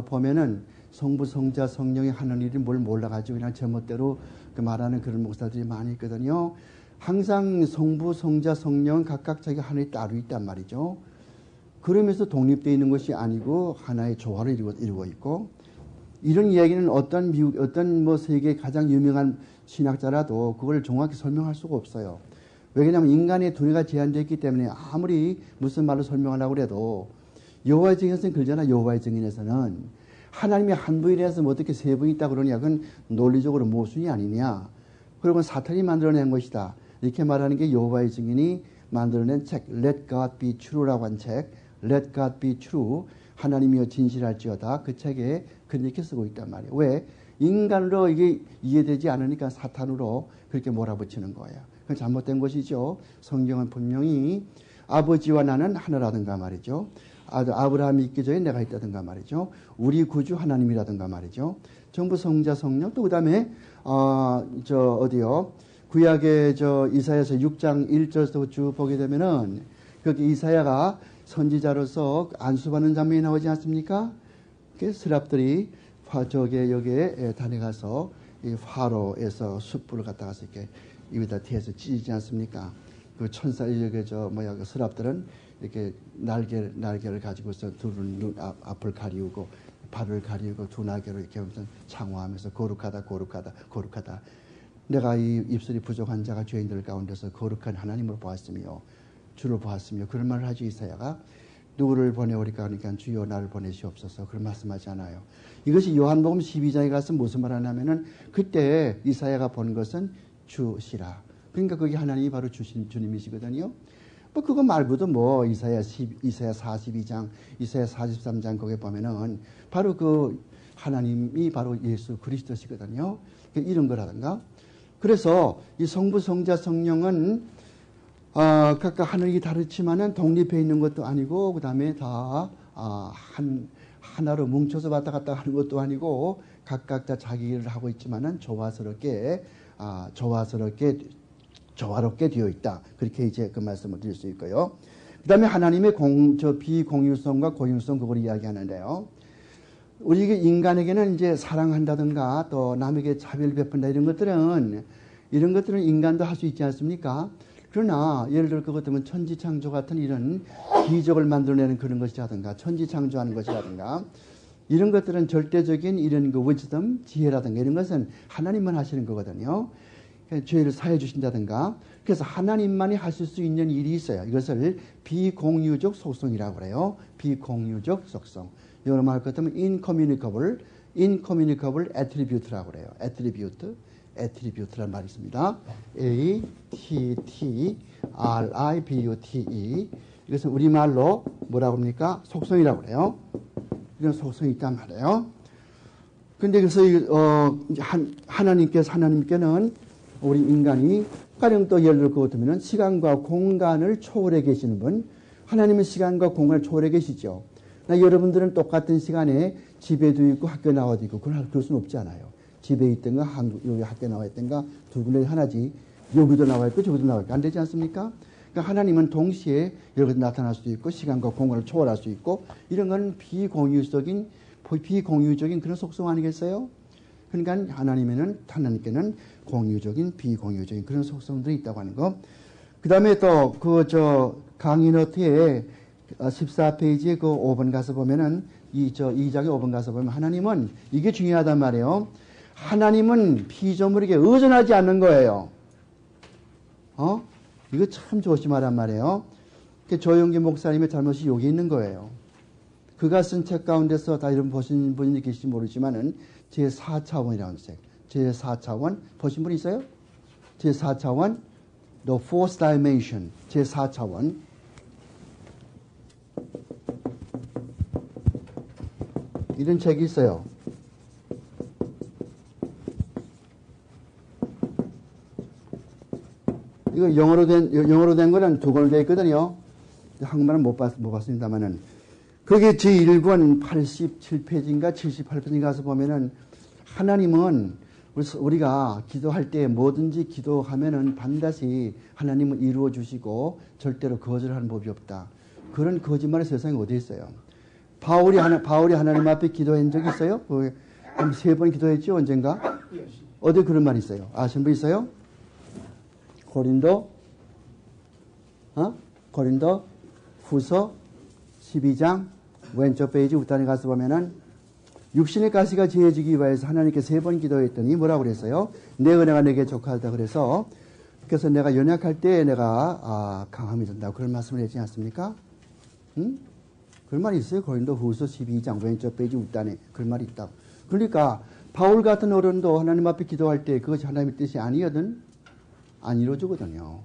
보면은 성부, 성자, 성령이 하는 일이 뭘 몰라가지고 그냥 제멋대로 말하는 그런 목사들이 많이 있거든요. 항상 성부, 성자, 성령 각각 자기가 하는 일이 따로 있단 말이죠. 그러면서 독립되어 있는 것이 아니고 하나의 조화를 이루고 있고 이런 이야기는 어떤 세계의 가장 유명한 신학자라도 그걸 정확히 설명할 수가 없어요. 왜냐하면 인간의 두뇌가 제한되어 있기 때문에 아무리 무슨 말로 설명하려고 해도 여호와의 증인에서는 그러잖아. 여호와의 증인에서는 하나님의 한 분에 대해서 뭐 어떻게 세 분이 있다고 그러냐. 그건 논리적으로 모순이 아니냐. 그리고 사탄이 만들어낸 것이다. 이렇게 말하는 게 여호와의 증인이 만들어낸 책 Let God be True라고 한 책 Let God be True 하나님이여 진실할지어다. 그 책에 그렇게 쓰고 있단 말이에요. 왜? 인간으로 이게 이해되지 않으니까 사탄으로 그렇게 몰아붙이는 거예요. 그건 잘못된 것이죠. 성경은 분명히 아버지와 나는 하나라든가 말이죠. 아브라함이 있기 전에 내가 있다든가 말이죠. 우리 구주 하나님이라든가 말이죠. 정부 성자 성령 또 그다음에 구약의 이사야서 6장 1절부터 쭉 보게 되면은 거기 이사야가 선지자로서 안수받는 장면이 나오지 않습니까? 그 스랍들이 여기에 다녀가서 이 화로에서 숯불을 갖다가서 이렇게 입에다 대서 찢지 않습니까? 그 천사 그 스랍들은 이렇게 날개를 가지고서 둘은 앞을 가리우고 발을 가리우고 두 날개로 이렇게 하면서 창호하면서 거룩하다. 내가 이 입술이 부족한 자가 죄인들 가운데서 거룩한 하나님을 보았으며 주를 보았으며 그런 말을 하죠. 이사야가 누구를 보내오리까 하니까 주여 나를 보내시옵소서. 그런 말씀하지 않아요. 이것이 요한복음 12장에 가서 무슨 말 하냐면은 그때 이사야가 본 것은 주시라. 그러니까 그게 하나님이 바로 주신 주님이시거든요. 뭐 그거 말고도 뭐 이사야 42장, 이사야 43장 거기에 보면은 바로 그 하나님이 바로 예수 그리스도시거든요. 이런 거라든가. 그래서 이 성부, 성자, 성령은 각각 하늘이 다르지만은 독립해 있는 것도 아니고 그 다음에 다 하나로 뭉쳐서 왔다 갔다 하는 것도 아니고 각각 다 자기 일을 하고 있지만은 조화롭게 되어 있다. 그렇게 이제 그 말씀을 드릴 수 있고요. 그 다음에 하나님의 비공유성과 공유성 그걸 이야기하는데요. 우리 인간에게는 이제 사랑한다든가 또 남에게 자비를 베푼다 이런 것들은 인간도 할 수 있지 않습니까? 그러나 예를 들어 그것 때문에 천지창조 같은 이런 기적을 만들어내는 그런 것이라든가 천지창조하는 것이라든가 이런 것들은 절대적인 이런 그 wisdom, 지혜라든가 이런 것은 하나님만 하시는 거거든요. 죄를 사해 주신다든가 그래서 하나님만이 하실 수 있는 일이 있어요. 이것을 비공유적 속성이라고 그래요. 비공유적 속성. 이걸 말할 것 같으면 incommunicable attribute라고 그래요. attribute라는 말이 있습니다. attribute. 이것은 우리말로 뭐라고 합니까? 속성이라고 그래요. 이런 속성이 있단 말이에요. 근데 그래서 하나님께는 우리 인간이 가령 또 예를 들어 그것들면 시간과 공간을 초월해 계시는 분, 하나님은 시간과 공간을 초월해 계시죠. 여러분들은 똑같은 시간에 집에도 있고 학교에 나와도 있고 그럴 수는 없지 않아요. 집에 있든가 여기 학교에 나와 있든가 두 군데 하나지 여기도 나와 있고 저기도 나와 있고 안 되지 않습니까? 그러니까 하나님은 동시에 여기서 나타날 수도 있고 시간과 공간을 초월할 수 있고 이런 건 비공유적인 그런 속성 아니겠어요? 그러니까 하나님께는 공유적인 비공유적인 그런 속성들이 있다고 하는 거. 그 다음에 또 강인어트에 14페이지에 그 5번 가서 보면은 2장의 5번 가서 보면 하나님은 이게 중요하단 말이에요. 하나님은 피조물에게 의존하지 않는 거예요. 이거 참 조심하란 말이에요. 조용기 목사님의 잘못이 여기 있는 거예요. 그가 쓴 책 가운데서 다 이런 보신 분이 계실지 모르지만은 제4차원이라는 책. 제4차원 보신 분 있어요? 제4차원 The Fourth Dimension 제4차원 이런 책이 있어요. 이거 영어로 된 거는 두 권으로 되어 있거든요. 한국말은 못 봤습니다만은. 그게 제1권 87페이지인가 78페이지 가서 보면은 하나님은 우리가 기도할 때 뭐든지 기도하면은 반드시 하나님은 이루어 주시고 절대로 거절하는 법이 없다. 그런 거짓말의 세상에 어디 있어요? 바울이 하나님 앞에 기도한 적 있어요? 3번 기도했죠, 언젠가? 어디 그런 말이 있어요? 아시는 분 있어요? 고린도 후서 12장 왼쪽 페이지 우단에 가서 보면은 육신의 가시가 지어지기 위해서 하나님께 3번 기도했더니 뭐라고 그랬어요? 내 은혜가 내게 족하다 그래서 내가 연약할 때 내가 강함이 된다. 그런 말씀을 했지 않습니까? 그런 말이 있어요. 고린도 후서 12장 왼쪽 페이지 우단에 그런 말이 있다. 그러니까 바울 같은 어른도 하나님 앞에 기도할 때 그것이 하나님의 뜻이 아니거든 안 이루어지거든요.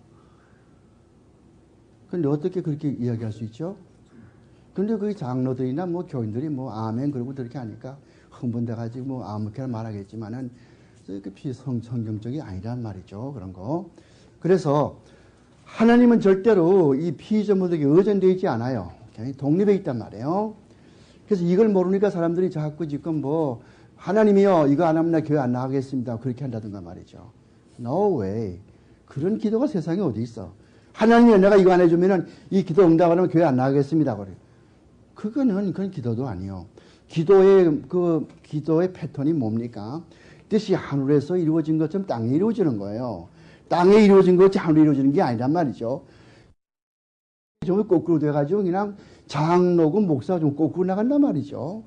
그런데 어떻게 그렇게 이야기할 수 있죠? 근데 그 장로들이나 교인들이 아멘 그러고 그렇게 하니까 흥분돼가지고 아무렇게나 말하겠지만은 성경적이 아니란 말이죠. 그런 거. 그래서 하나님은 절대로 이 피조물에게 의존되어 있지 않아요. 독립해 있단 말이에요. 그래서 이걸 모르니까 사람들이 자꾸 지금 하나님이요 이거 안 하면 나 교회 안 나가겠습니다. 그렇게 한다든가 말이죠. No way. 그런 기도가 세상에 어디 있어. 하나님이 내가 이거 안 해주면은 이 기도 응답하면 교회 안 나가겠습니다. 그래요. 그건 기도도 아니요. 기도의 패턴이 뭡니까? 뜻이 하늘에서 이루어진 것처럼 땅에 이루어지는 거예요. 땅에 이루어진 것이 하늘에 이루어지는 게 아니란 말이죠. 좀 거꾸로 돼가지고 그냥 장로고 목사가 좀 거꾸로 나간단 말이죠.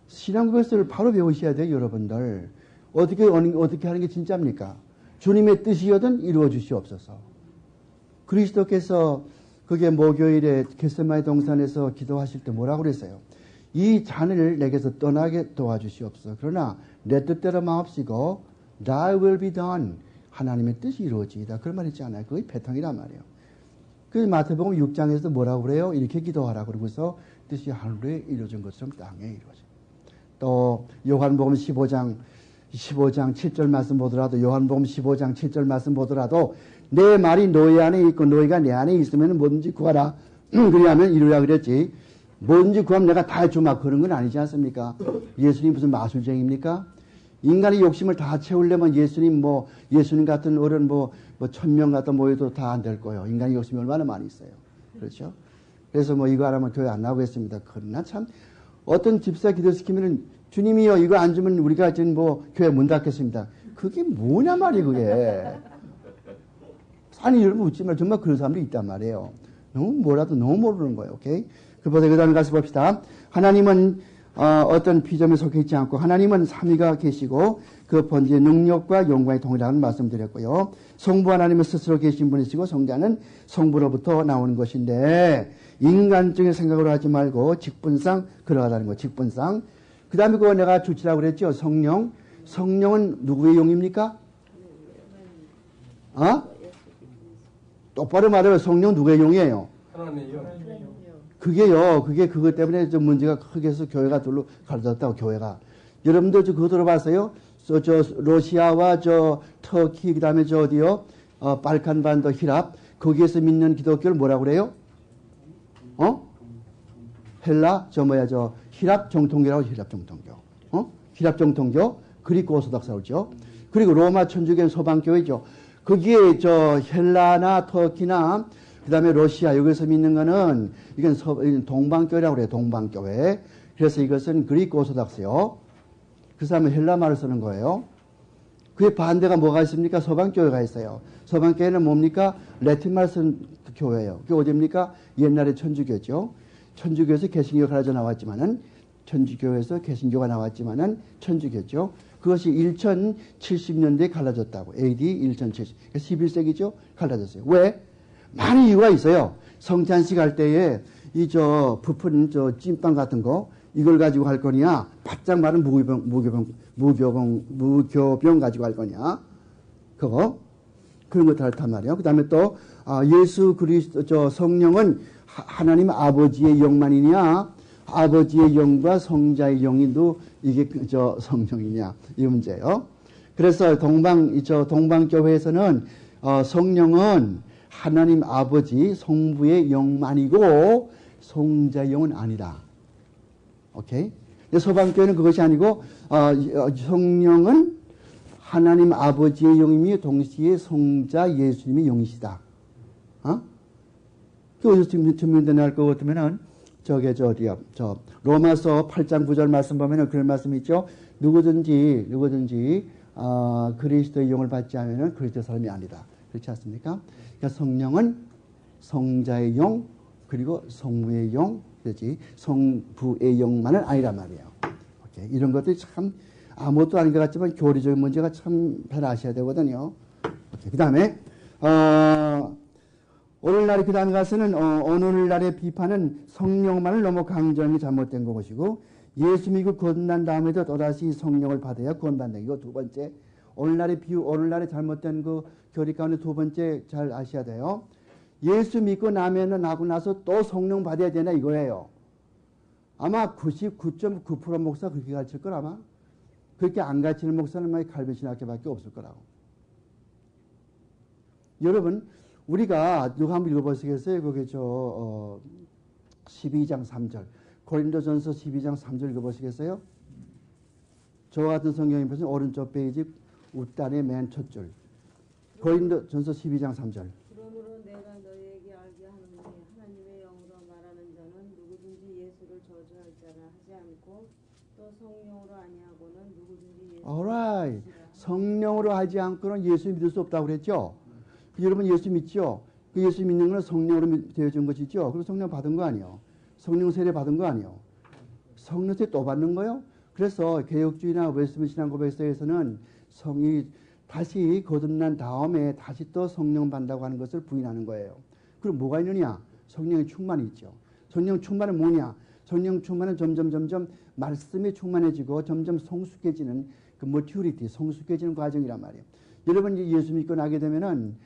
신앙고백서를 바로 배우셔야 돼요, 여러분들. 어떻게 하는 게 진짜입니까? 주님의 뜻이여든 이루어 주시옵소서. 그리스도께서 그게 목요일에 겟세마네 동산에서 기도하실 때 뭐라고 그랬어요? 이 잔을 내게서 떠나게 도와주시옵소서. 그러나 내 뜻대로 마옵시고 Thy will be done. 하나님의 뜻이 이루어지이다. 그런 말 있지 않아요? 그게 배탕이란 말이에요. 그 마태복음 6장에서 뭐라고 그래요? 이렇게 기도하라. 그러고서 뜻이 하늘에 이루어진 것처럼 땅에 이루어져. 또 요한복음 15장 7절 말씀 보더라도 요한복음 15장 7절 말씀 보더라도 내 말이 너희 안에 있고 너희가 내 안에 있으면 뭐든지 구하라. 그리하면 이루라 그랬지. 뭐든지 구하면 내가 다 해주마. 그런 건 아니지 않습니까? 예수님 무슨 마술쟁입니까? 인간의 욕심을 다 채우려면 예수님 같은 어른 천명 갖다 모여도 다 안 될 거예요. 인간의 욕심이 얼마나 많이 있어요. 그렇죠? 그래서 이거 안 하면 교회 안 나오겠습니다. 그러나 참, 어떤 집사 기도시키면은 주님이요, 이거 안 주면 우리가 지금 교회 문 닫겠습니다. 그게 뭐냐 말이에요, 그게. 아니, 여러분 웃지 말고 정말 그런 사람들이 있단 말이에요. 너무 모르는 거예요, 오케이? 그보다 그 다음에 가서 봅시다. 하나님은 어떤 피조물에 속해 있지 않고 하나님은 삼위가 계시고 그 번지의 능력과 영광이 동일하다는 말씀드렸고요. 성부 하나님은 스스로 계신 분이시고 성자는 성부로부터 나오는 것인데 인간적인 생각으로 하지 말고 직분상 그러하다는 거. 직분상. 그 다음에 그거 내가 주치라고 그랬죠. 성령. 성령은 누구의 용입니까? 똑바로 말하면 성령 누구의 용이에요? 하나님이요. 그게 그것 때문에 좀 문제가 크게 해서 교회가 둘로 갈라졌다고, 교회가. 여러분들 그거 들어봤어요? 러시아와 터키, 그 다음에 어디요? 발칸반도 히랍, 거기에서 믿는 기독교를 뭐라고 그래요? 헬라, 히랍 정통교라고, 히랍 정통교. 히랍 정통교, 그리고 오소닥사오죠. 그리고 로마 천주교는 소방교회죠. 거기에 헬라나 터키나 그 다음에 러시아, 여기서 믿는 거는, 이건 동방교회라고 그래요, 동방교회. 그래서 이것은 그리스 오소닥스요. 그 사람은 헬라 말을 쓰는 거예요. 그에 반대가 뭐가 있습니까? 서방교회가 있어요. 서방교회는 뭡니까? 라틴 말 쓰는 교회예요. 그게 어디입니까? 옛날에 천주교죠. 천주교에서 개신교가 갈라져 나왔지만은, 천주교에서 개신교가 나왔지만은, 천주교죠. 그것이 1070년대에 갈라졌다고. AD 1070. 11세기죠? 갈라졌어요. 왜? 많은 이유가 있어요. 성찬식 할 때에 부푼 찐빵 같은 거 이걸 가지고 할 거냐, 바짝 마른 무교병 가지고 할 거냐, 그런 것들 할 말이에요. 그 다음에 또 예수 그리스도 성령은 하나님 아버지의 영만이냐, 아버지의 영과 성자의 영인도 이게 성령이냐, 이 문제예요. 그래서 동방교회에서는 성령은 하나님 아버지 성부의 영만이고 성자의 영은 아니다. 오케이? 서방교회는 그것이 아니고 성령은 하나님 아버지의 영이며 동시에 성자 예수님의 영이시다. 그 어디서 증명되나 것 같으면은 로마서 8장 9절 말씀 보면은 그런 말씀이 있죠. 누구든지 그리스도의 영을 받지 않으면 그리스도의 사람이 아니다. 그렇지 않습니까? 그러니까 성령은 성자의 영, 그리고 성부의 영, 그렇지? 성부의 영만은 아니란 말이에요. 오케이. 이런 것들이 참 아무것도 아닌 것 같지만 교리적인 문제가 참 잘 아셔야 되거든요. 그 다음에, 오늘날의 그 다음에 가서는, 오늘날의 비판은 성령만을 너무 강조하는 게 잘못된 것이고, 예수 믿고 구원난 다음에도 또다시 성령을 받아야 구원받는 이거 두 번째. 오늘날의 잘못된 그 교리 가운데 두 번째 잘 아셔야 돼요. 예수 믿고 나면은 하고 나서 또 성령 받아야 되나 이거예요. 아마 99.9% 목사 그렇게 가르칠 걸 아마. 그렇게 안 가르치는 목사는 아마 갈비신학교밖에 없을 거라고. 여러분, 우리가 누가 한번 읽어보시겠어요? 그게 12장 3절. 고린도전서 12장 3절 읽어보시겠어요? 저와 같은 성경이 보시면 오른쪽 페이지 웃단의 맨 첫 줄. 고린도전서 12장 3절. 그러므로 내가 너희에게 알게 하노니 하나님의 영으로 말하는 자는 누구든지 예수를 저주할 자라 하지 않고 또 성령으로 아니하고는 누구든지 예수를 Alright. 성령으로 하지 않고는 예수 믿을 수 없다고 그랬죠? 여러분 예수 믿죠? 그 예수 믿는 건 성령으로 되어진 것이죠? 그리고 성령 받은 거 아니에요? 성령 세례 받은 거 아니에요? 성령 세례 또 받는 거요? 그래서 개혁주의나 웨스트민스터 신앙고백서에서는 성이 다시 거듭난 다음에 다시 또 성령 받는다고 하는 것을 부인하는 거예요. 그럼 뭐가 있느냐? 성령의 충만이 있죠. 성령 충만은 뭐냐? 성령 충만은 점점 말씀이 충만해지고 점점 성숙해지는 그 maturity, 성숙해지는 과정이란 말이에요. 여러분 이제 예수 믿고 나게 되면은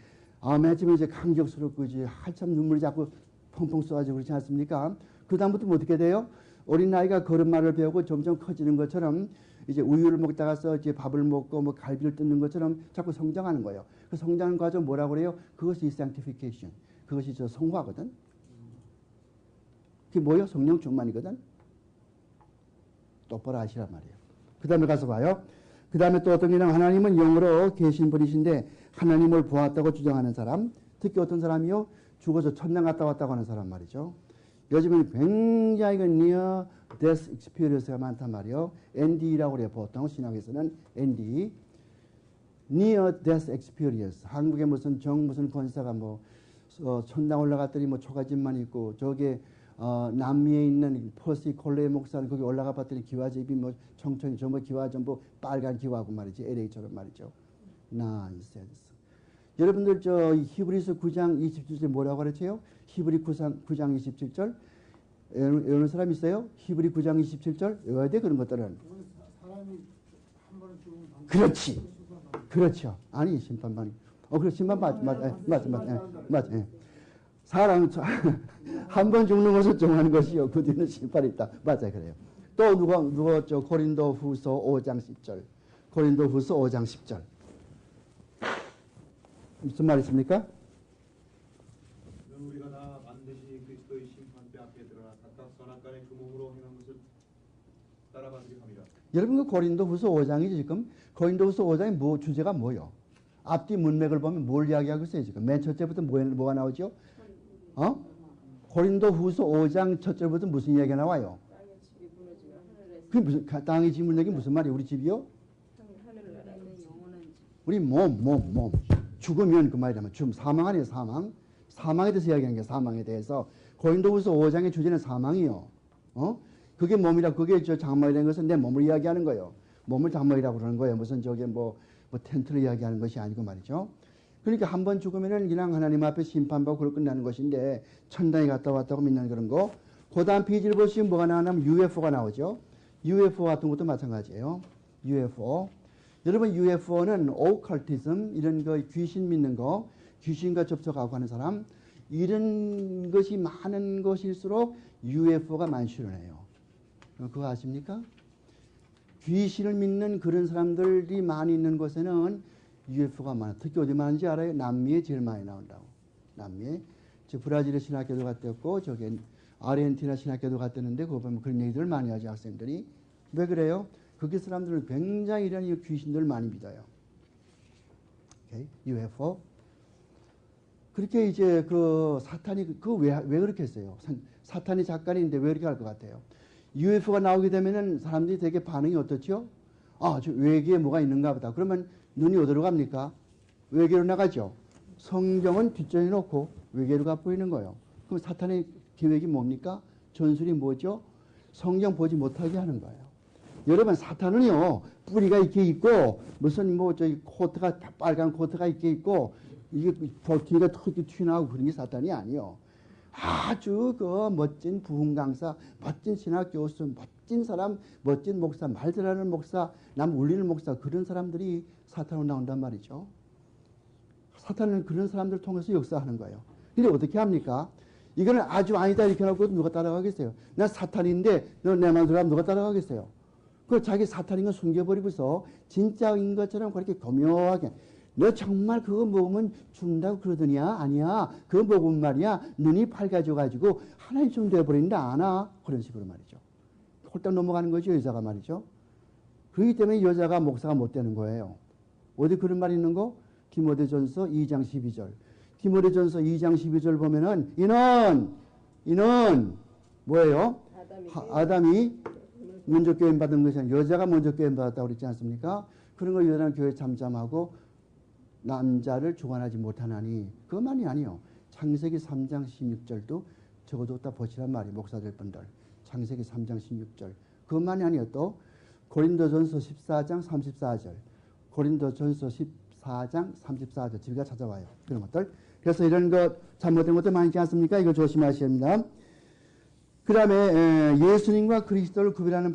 맨 처음에 이제 감격스럽고 이제 한참 눈물이 자꾸 펑펑 쏟아지고 그렇지 않습니까? 그 다음부터 뭐 어떻게 돼요? 어린아이가 걸음마를 배우고 점점 커지는 것처럼 이제 우유를 먹다가서 이제 밥을 먹고 뭐 갈비를 뜯는 것처럼 자꾸 성장하는 거예요. 그 성장하는 과정 뭐라고 그래요? 그것이 sanctification. 그것이 저 성화거든. 그게 뭐예요? 성령 충만이거든. 똑바로 아시란 말이에요. 그 다음에 가서 봐요. 그 다음에 또 어떤 게냐면 하나님은 영으로 계신 분이신데 하나님을 보았다고 주장하는 사람. 특히 어떤 사람이요? 죽어서 천당 갔다 왔다고 하는 사람 말이죠. 요즘은 굉장히 그 near death experience가 많단 말이에요. NDE라고 그래요. 보통 신학에서는 NDE. near death experience. 한국에 무슨 무슨 권사가 뭐 천당 올라갔더니 뭐 초가집만 있고 저게 남미에 있는 퍼시 콜레 목사는 거기 올라가 봤더니 기와집이 뭐 청청이 전부 기와 전부 빨간 기와고 말이지. LA처럼 말이죠. nonsense. 여러분들 저 히브리서 9장 27절 뭐라고 가르쳐요? 히브리 9장 27절 외우는 사람 있어요? 히브리 9장 27절 외워야 돼 그런 것들은. 사람이 한 번에 죽으면 그렇지. 그렇죠. 아니 심판받. 그래 심판받 맞. 사람 한 번 죽는 것을 정하는 것이요 그 뒤는 심판이 있다. 맞아요, 그래요. 또 누가 저 고린도후서 5장 10절. 고린도후서 5장 10절. 무슨 말 있습니까? 우리가 다 반드시 그리스도의 심판대 앞에 드러나 각각 선악간의 그 몸으로 행한 것을 따라가도록 합니다. 여러분 그 고린도후서 5장이지 지금. 고린도후서 5장의 뭐 주제가 뭐요? 앞뒤 문맥을 보면 뭘 이야기하고 있어요 지금. 맨 첫째부터 뭐가 나오죠? 고린도후서 5장 첫 절부터 무슨 이야기가 나와요? 땅의 집이 무너지면 하늘에서 그게 무슨 땅의 집 문맥이 무슨 말이에요? 우리 집이요? 하늘나라에 있는 영원한 집. 우리 몸. 죽으면 그 말이라면 죽음, 사망 아니에요, 사망. 사망에 대해서 이야기하는 게 사망에 대해서. 고린도후서 5장의 주제는 사망이요. 그게 몸이라, 그게 저 장막이라는 것은 내 몸을 이야기하는 거예요. 몸을 장막이라고 그러는 거예요. 무슨 저게 뭐 텐트를 이야기하는 것이 아니고 말이죠. 그러니까 한 번 죽으면은 그냥 하나님 앞에 심판받고 그걸 끝나는 것인데 천당에 갔다 왔다고 믿는 그런 거. 그 다음 페이지를 보시면 뭐가 나오냐면 UFO가 나오죠. UFO 같은 것도 마찬가지예요. UFO. 여러분 UFO는 오컬티즘 이런 거 귀신 믿는 거, 귀신과 접촉하고 하는 사람 이런 것이 많은 것일수록 UFO가 만실현해요. 그거 아십니까? 귀신을 믿는 그런 사람들이 많이 있는 곳에는 UFO가 많아. 특히 어디 많은지 알아요? 남미에 제일 많이 나온다고. 남미에. 저 브라질의 신학교도 갔댔고 저기 아르헨티나 신학교도 갔댔는데 그거 보면 그런 얘기들을 많이 하죠 학생들이. 왜 그래요? 거기 사람들은 굉장히 이런 귀신들을 많이 믿어요. 오케이? UFO. 그렇게 이제 그 사탄이 왜 그렇게 했어요? 사탄이 작가인데 왜 그렇게 할 것 같아요? UFO가 나오게 되면은 사람들이 되게 반응이 어떻죠? 저 외계에 뭐가 있는가 보다. 그러면 눈이 어디로 갑니까? 외계로 나가죠. 성경은 뒷전에 놓고 외계로 가 보이는 거예요. 그럼 사탄의 계획이 뭡니까? 전술이 뭐죠? 성경 보지 못하게 하는 거예요. 여러분 사탄은요 뿌리가 이렇게 있고 무슨 뭐 저기 코트가 빨간 코트가 이렇게 있고 이게 볼티가 툭 튀어나오고 그런 게 사탄이 아니요. 아주 그 멋진 부흥 강사, 멋진 신학 교수, 멋진 사람, 멋진 목사, 말 잘하는 목사, 남 울리는 목사 그런 사람들이 사탄으로 나온단 말이죠. 사탄은 그런 사람들을 통해서 역사하는 거예요. 근데 어떻게 합니까? 이거는 아주 아니다 이렇게 해놓고 누가 따라가겠어요? 나 사탄인데 너 내 말 들어가면 누가 따라가겠어요? 그 자기 사탄인 거 숨겨버리고서 진짜인 것처럼 그렇게 교묘하게 너 정말 그거 먹으면 죽는다고 그러더니야? 아니야. 그거 먹으면 말이야. 눈이 밝아져가지고 하나님처럼 되어버린다. 아나? 그런 식으로 말이죠. 홀딱 넘어가는 거죠. 여자가 말이죠. 그렇기 때문에 여자가 목사가 못 되는 거예요. 어디 그런 말이 있는 거? 디모데전서 2장 12절. 디모데전서 2장 12절 보면은 이는 뭐예요? 아담이 먼저 교회 받은 것이 아니라 여자가 먼저 교회 받았다고 그랬지 않습니까? 그런 걸 여자는 교회 잠잠하고 남자를 주관하지 못하나니 그것만이 아니요. 창세기 3장 16절도 적어도 다 보시란 말이에요. 목사들 분들. 창세기 3장 16절. 그것만이 아니요. 또 고린도전서 14장 34절. 고린도전서 14장 34절. 집에 찾아와요. 그런 것들. 그래서 이런 것 잘못된 것도 많지 않습니까? 이거 조심하셔야 합니다. 그 다음에 예수님과 그리스도를 구별하는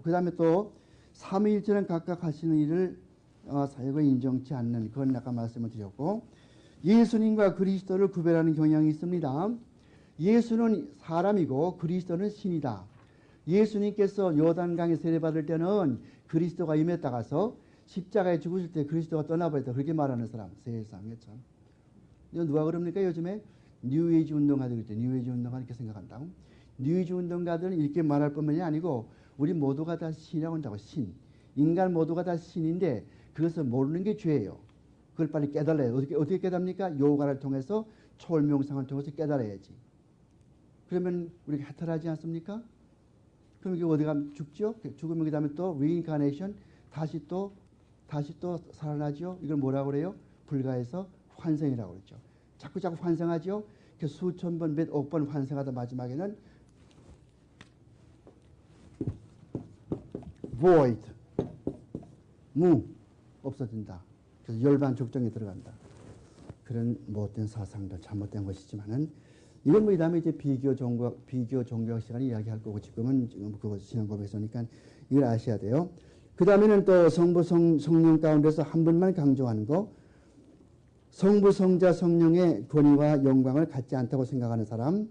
그 다음에 또 삼위일체는 각각 하시는 일을 사역을 인정치 않는 그건 아까 말씀을 드렸고 예수님과 그리스도를 구별하는 경향이 있습니다. 예수는 사람이고 그리스도는 신이다. 예수님께서 요단강에 세례받을 때는 그리스도가 임했다 가서 십자가에 죽으실 때 그리스도가 떠나버렸다. 그렇게 말하는 사람 세상에 참. 이거 누가 그럽니까? 요즘에 뉴에이지 운동가들 있죠. 뉴에이지 운동가 이렇게 생각한다고. 뉴에이지 운동가들은 이렇게 말할 뿐만이 아니고 우리 모두가 다 신이라고 한다고. 신. 인간 모두가 다 신인데 그것을 모르는 게 죄예요. 그걸 빨리 깨달아요. 어떻게 깨닫습니까? 요가를 통해서 초월명상을 통해서 깨달아야지. 그러면 우리가 해탈하지 않습니까? 그럼 이게 어디 가면 죽죠? 죽으면 그 다음에 또 reincarnation 다시 또 살아나죠? 이걸 뭐라고 그래요? 불가에서 환생이라고 그러죠. 자꾸 환생하죠? 수천 번, 몇 억 번 환생하다 마지막에는 void, 무, 없어진다. 그래서 열반 족정에 들어간다. 그런 못된 사상들, 잘못된 것이지만은 이건 뭐 이 다음에 이제 비교 종교학 시간에 이야기할 거고 지금 그거 신앙고백서니까 이걸 아셔야 돼요. 그 다음에는 또 성부 성령 가운데서 한 분만 강조하는 거. 성부 성자 성령의 권위와 영광을 갖지 않다고 생각하는 사람,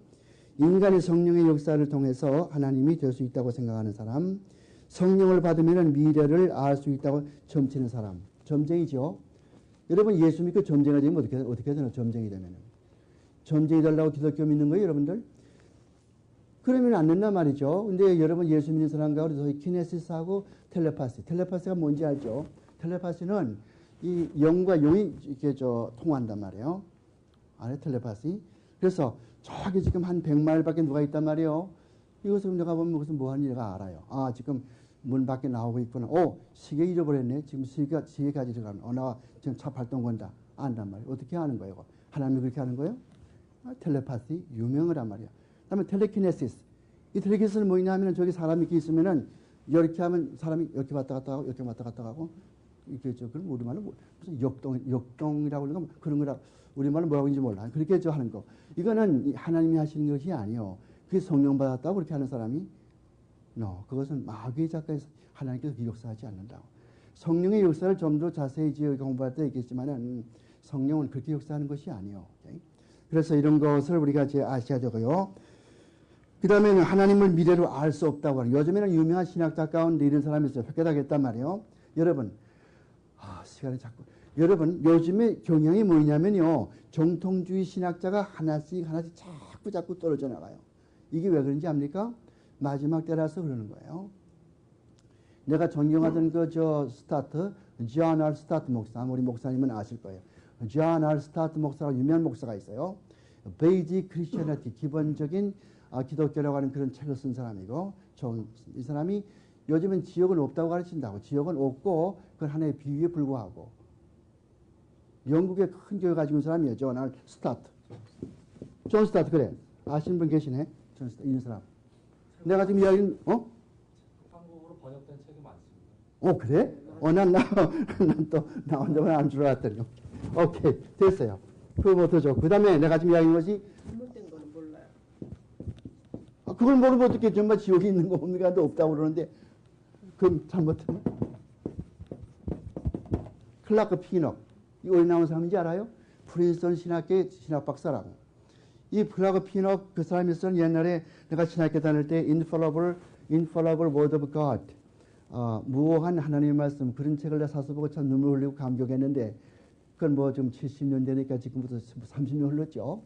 인간이 성령의 역사를 통해서 하나님이 될 수 있다고 생각하는 사람, 성령을 받으면 미래를 알 수 있다고 점치는 사람. 점쟁이죠. 여러분 예수 믿고 점쟁이가 되면 어떻게 되나? 점쟁이 되면 점쟁이 되려고 기독교 믿는 거예요, 여러분들? 그러면 안 된단 말이죠. 근데 여러분 예수 믿는 사람 가운데 저희 키네시스하고 텔레파시가 뭔지 알죠? 텔레파시는 이 영과 영이 이렇게 통한단 말이에요. 안에 텔레파시. 그래서 저기 지금 한 100마일 밖에 누가 있단 말이에요. 이것을 내가 보면 무슨 뭐 하는 일가 알아요. 아, 지금 문 밖에 나오고 있구나. 시계 잃어버렸네. 지금 시계 가지러 가면. 나 지금 차 발동 건다. 안단 말이에요. 어떻게 하는 거예요? 하나님이 그렇게 하는 거예요? 텔레파시 유명하란 말이야. 그다음에 텔레키네시스. 이 텔레키네시스는 뭐냐 하면 저기 사람이 이렇게 있으면은 이렇게 하면 사람이 이렇게 왔다 갔다 하고 이렇게 왔다 갔다 하고 이렇게 그럼 우리말로 무슨 역동이라고 그러는 거 그런 거라 우리말로 뭐라고 하는지 몰라. 그렇게 하는 거. 이거는 하나님이 하시는 것이 아니요. 그게 성령 받았다고 그렇게 하는 사람이 그것은 마귀의 작가에서 하나님께서 역사하지 않는다고. 성령의 역사를 좀 더 자세히 공부할 때 있겠지만은 성령은 그렇게 역사하는 것이 아니요. 그래서 이런 것을 우리가 이제 아셔야 되고요. 그 다음에는 하나님을 미래로 알 수 없다고 하는. 요즘에는 유명한 신학자 가운데 이런 사람이 있어요. 획기하겠단 말이에요. 여러분, 시간이 자꾸. 여러분, 요즘에 경향이 뭐냐면요. 정통주의 신학자가 하나씩 자꾸 떨어져 나가요. 이게 왜 그런지 압니까? 마지막 때라서 그러는 거예요. 내가 존경하던 존 R. 스타트 목사, 우리 목사님은 아실 거예요. 존 R. 스타트 목사가 유명한 목사가 있어요. 베이직 크리스천리티, 기본적인 기독교라고 하는 그런 책을 쓴 사람이고, 이 사람이 요즘은 지옥은 없다고 가르친다고. 지옥은 없고 그건 하나의 비유에 불과하고. 영국의 큰 교회 가지고 있는 사람이에요. 존 R. 스타트. 존 스타트 그래. 아시는 분 계시네. 존 스타트 이런 사람. 내가 지금 이야기는 한국어로 번역된 책이 많습니다. 그래? 난 또 나 혼자만 안 줄 알았더니. 오케이 됐어요. 그거 뭐 더 좋고. 그 다음에 내가 지금 이야기한 것이 잘못된 거는 몰라요. 그걸 모르면 어떻게 정말 지옥이 있는 거 없는 게 없다고 그러는데 그럼 잘못했나? 클라크 피nok. 이거 어디 나온 사람인지 알아요? 프린스턴 신학계 신학 박사라고. 이 클라크 피nok 그 사람이 쓴 옛날에 내가 신학교 다닐 때 Infallible Word of God 무오한 하나님의 말씀 그런 책을 내가 사서 보고 참 눈물 흘리고 감격했는데 그건 뭐 좀 70년 되니까 지금부터 30년 흘렀죠.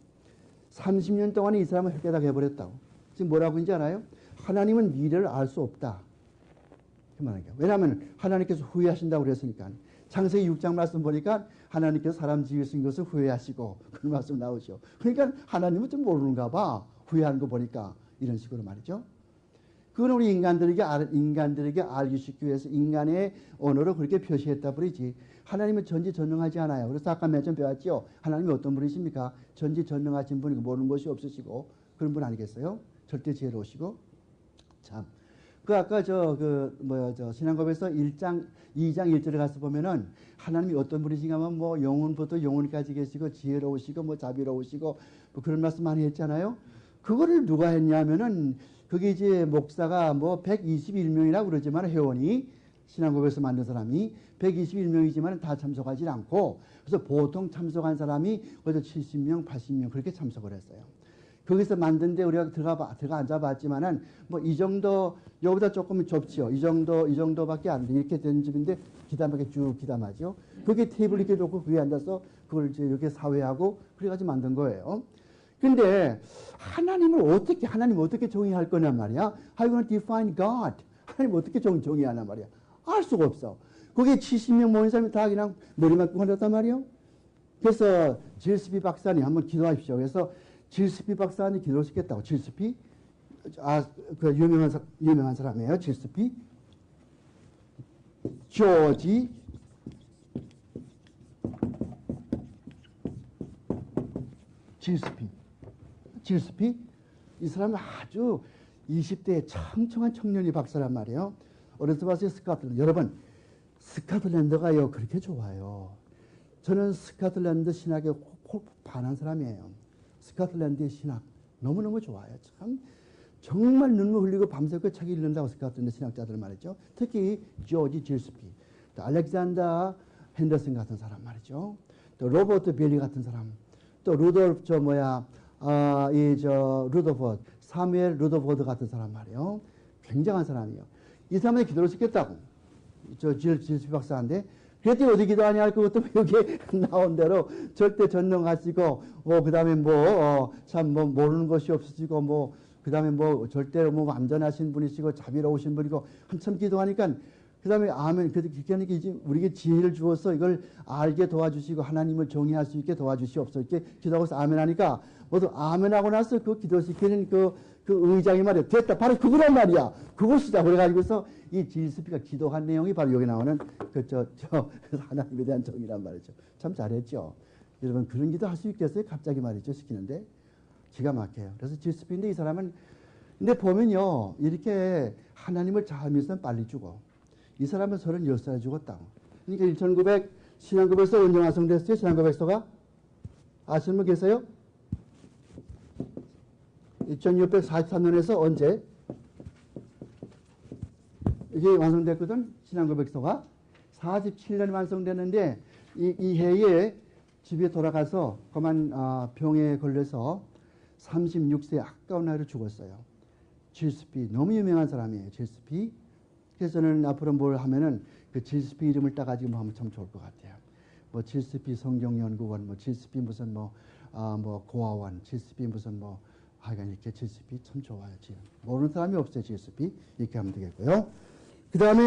30년 동안에 이 사람을 획기하게 해버렸다고. 지금 뭐라고 하는지 알아요? 하나님은 미래를 알 수 없다. 그 말이에요. 왜냐하면 하나님께서 후회하신다고 그랬으니까. 창세기 6장 말씀 보니까 하나님께서 사람 지으신 것을 후회하시고 그런 말씀 나오죠. 그러니까 하나님은 좀 모르는가 봐. 후회하는 거 보니까 이런 식으로 말이죠. 그건 우리 인간들에게 알기 쉽기 위해서 인간의 언어로 그렇게 표시했다 버리지. 하나님은 전지전능하지 않아요. 그래서 아까 맨 처음 배웠죠. 하나님이 어떤 분이십니까? 전지전능하신 분이고 모르는 것이 없으시고 그런 분 아니겠어요? 절대 지혜로우시고. 참. 그 아까 저 신앙고백서 1장 2장 1절에 가서 보면은 하나님이 어떤 분이신가 하면 뭐 영혼부터 영혼까지 계시고 지혜로우시고 뭐 자비로우시고 뭐 그런 말씀 많이 했잖아요. 그거를 누가 했냐면은 그게 이제 목사가 뭐 121명이라고 그러지만 회원이 신앙고백서 만든 사람이 121명이지만 다 참석하지 않고 그래서 보통 참석한 사람이 거기서 70명, 80명 그렇게 참석을 했어요. 거기서 만든데 우리가 들어가 앉아봤지만은 뭐 이 정도 여기보다 조금 좁지요. 이 정도밖에 안 돼. 이렇게 된 집인데 기담하게 쭉 기담하죠. 그게 테이블 이렇게 놓고 그에 앉아서 그걸 이제 이렇게 사회하고 그래가지고 만든 거예요. 근데 하나님 어떻게 정의할 거냐 말이야. How you going to define God? 하나님 어떻게 정의하냐 말이야. 알 수가 없어. 거기에 70명 모인 사람이 다 그냥 머리만 꾸렸단 말이에요. 그래서 질스피 박사님 한번 기도하십시오. 그래서 질스피 박사님 기도를 시켰다고. 질스피? 그 유명한 사람이에요. 질스피. 조지 질스피. 이 사람은 아주 20대의 청청한 청년이 박사란 말이에요. 어렸을 때 봤어요. 스코틀랜드. 여러분, 스코틀랜드가요 그렇게 좋아요. 저는 스코틀랜드 신학에 콕 반한 사람이에요. 스코틀랜드의 신학 너무너무 좋아요. 참 정말 눈물 흘리고 밤새고 책 읽는다고 스코틀랜드 신학자들 말이죠. 특히 조지 질스피, 또 알렉산더 핸더슨 같은 사람 말이죠. 또 로버트 빌리 같은 사람, 또 루돌프 루더포드, 사무엘 루더포드 같은 사람 말이에요. 굉장한 사람이에요. 이 사람이 기도를 시켰다고. 질스피 박사인데 그랬더니 어디 기도하냐 그것도 여기에 나온 대로 절대 전능하시고 그 다음에 참 모르는 것이 없으시고 그 다음에 절대로 완전하신 분이시고 자비로우신 분이고 한참 기도하니까 그 다음에 아멘. 그러니까 이제 우리에게 지혜를 주어서 이걸 알게 도와주시고 하나님을 정의할 수 있게 도와주시옵소서 이렇게 기도하고서 아멘 하니까 모두 아멘 하고 나서 그 기도시키는 그 의장이 말이야. 됐다. 바로 그거란 말이야. 그걸 쓰자. 그래가지고서 이 질스피가 기도한 내용이 바로 여기 나오는 하나님에 대한 정의란 말이죠. 참 잘했죠. 여러분 그런 기도 할 수 있겠어요? 갑자기 말이죠. 시키는데. 기가 막혀요. 그래서 질스피인데 이 사람은 근데 보면요. 이렇게 하나님을 잘 믿으면 빨리 죽어. 이 사람은 36살에 죽었다고. 그러니까 1900 신앙고백서 언제 완성됐어요? 신앙고백서가? 아시는 분 계세요? 2643년에서 언제? 이게 완성됐거든. 신앙고백서가 47년 완성됐는데 이 해에 집에 돌아가서 그만 병에 걸려서 36세 아까운 나이로 죽었어요. 질스피 너무 유명한 사람이에요. 질스피. 그래서 저는 앞으로 뭘 하면은 그 질스피 이름을 따가지고 하면 참 좋을 것 같아요. 뭐 질스피 성경연구원, 뭐 질스피 무슨 고아원, 질스피 무슨 하여간 이렇게 질스피 참 좋아요. 지금 모르는 사람이 없어요. 질스피 이렇게 하면 되겠고요. 그 다음에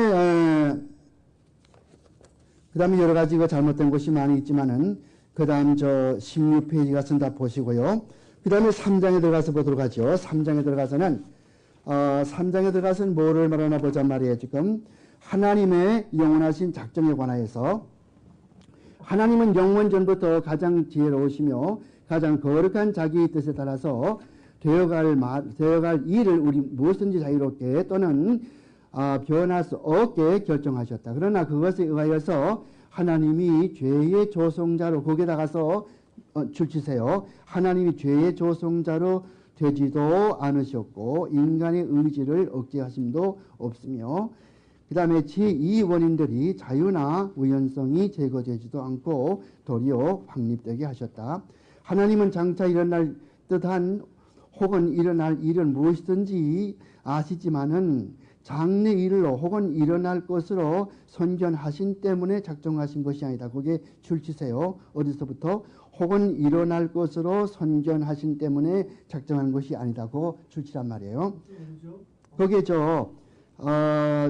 여러 가지 잘못된 것이 많이 있지만은 그 다음 16페이지 가서 다 보시고요. 그 다음에 3장에 들어가서 보도록 하죠. 3장에 들어가서는 뭐를 말하나 보자 말이에요. 지금 하나님의 영원하신 작정에 관하여서 하나님은 영원 전부터 가장 지혜로우시며 가장 거룩한 자기의 뜻에 따라서 되어갈 일을 우리 무엇든지 자유롭게 또는 변할 수 없게 결정하셨다. 그러나 그것에 의하여서 하나님이 죄의 조성자로 거기에다가서 줄치세요. 하나님이 죄의 조성자로 되지도 않으셨고 인간의 의지를 억제하심도 없으며 그 다음에 제2원인들이 자유나 우연성이 제거되지도 않고 도리어 확립되게 하셨다. 하나님은 장차 일어날 듯한 혹은 일어날 일은 무엇이든지 아시지만은 장래 일로 혹은 일어날 것으로 선견하신 때문에 작정하신 것이 아니다. 거기에 줄치세요. 어디서부터? 혹은 일어날 것으로 선견하신 때문에 작정한 것이 아니다고 줄치란 말이에요. 거기에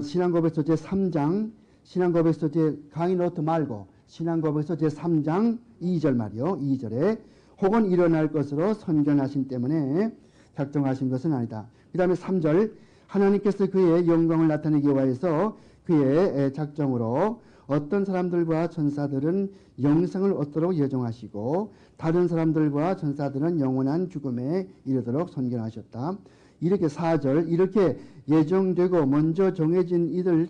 신앙고백서 제3장 신앙고백서 강의 노트 말고 신앙고백서 제3장 2절 말이요. 2절에 혹은 일어날 것으로 선견하신 때문에 작정하신 것은 아니다. 그 다음에 3절 하나님께서 그의 영광을 나타내기 위하여서 그의 작정으로 어떤 사람들과 천사들은 영생을 얻도록 예정하시고 다른 사람들과 천사들은 영원한 죽음에 이르도록 선견하셨다. 이렇게 4절 이렇게 예정되고 먼저 정해진 이들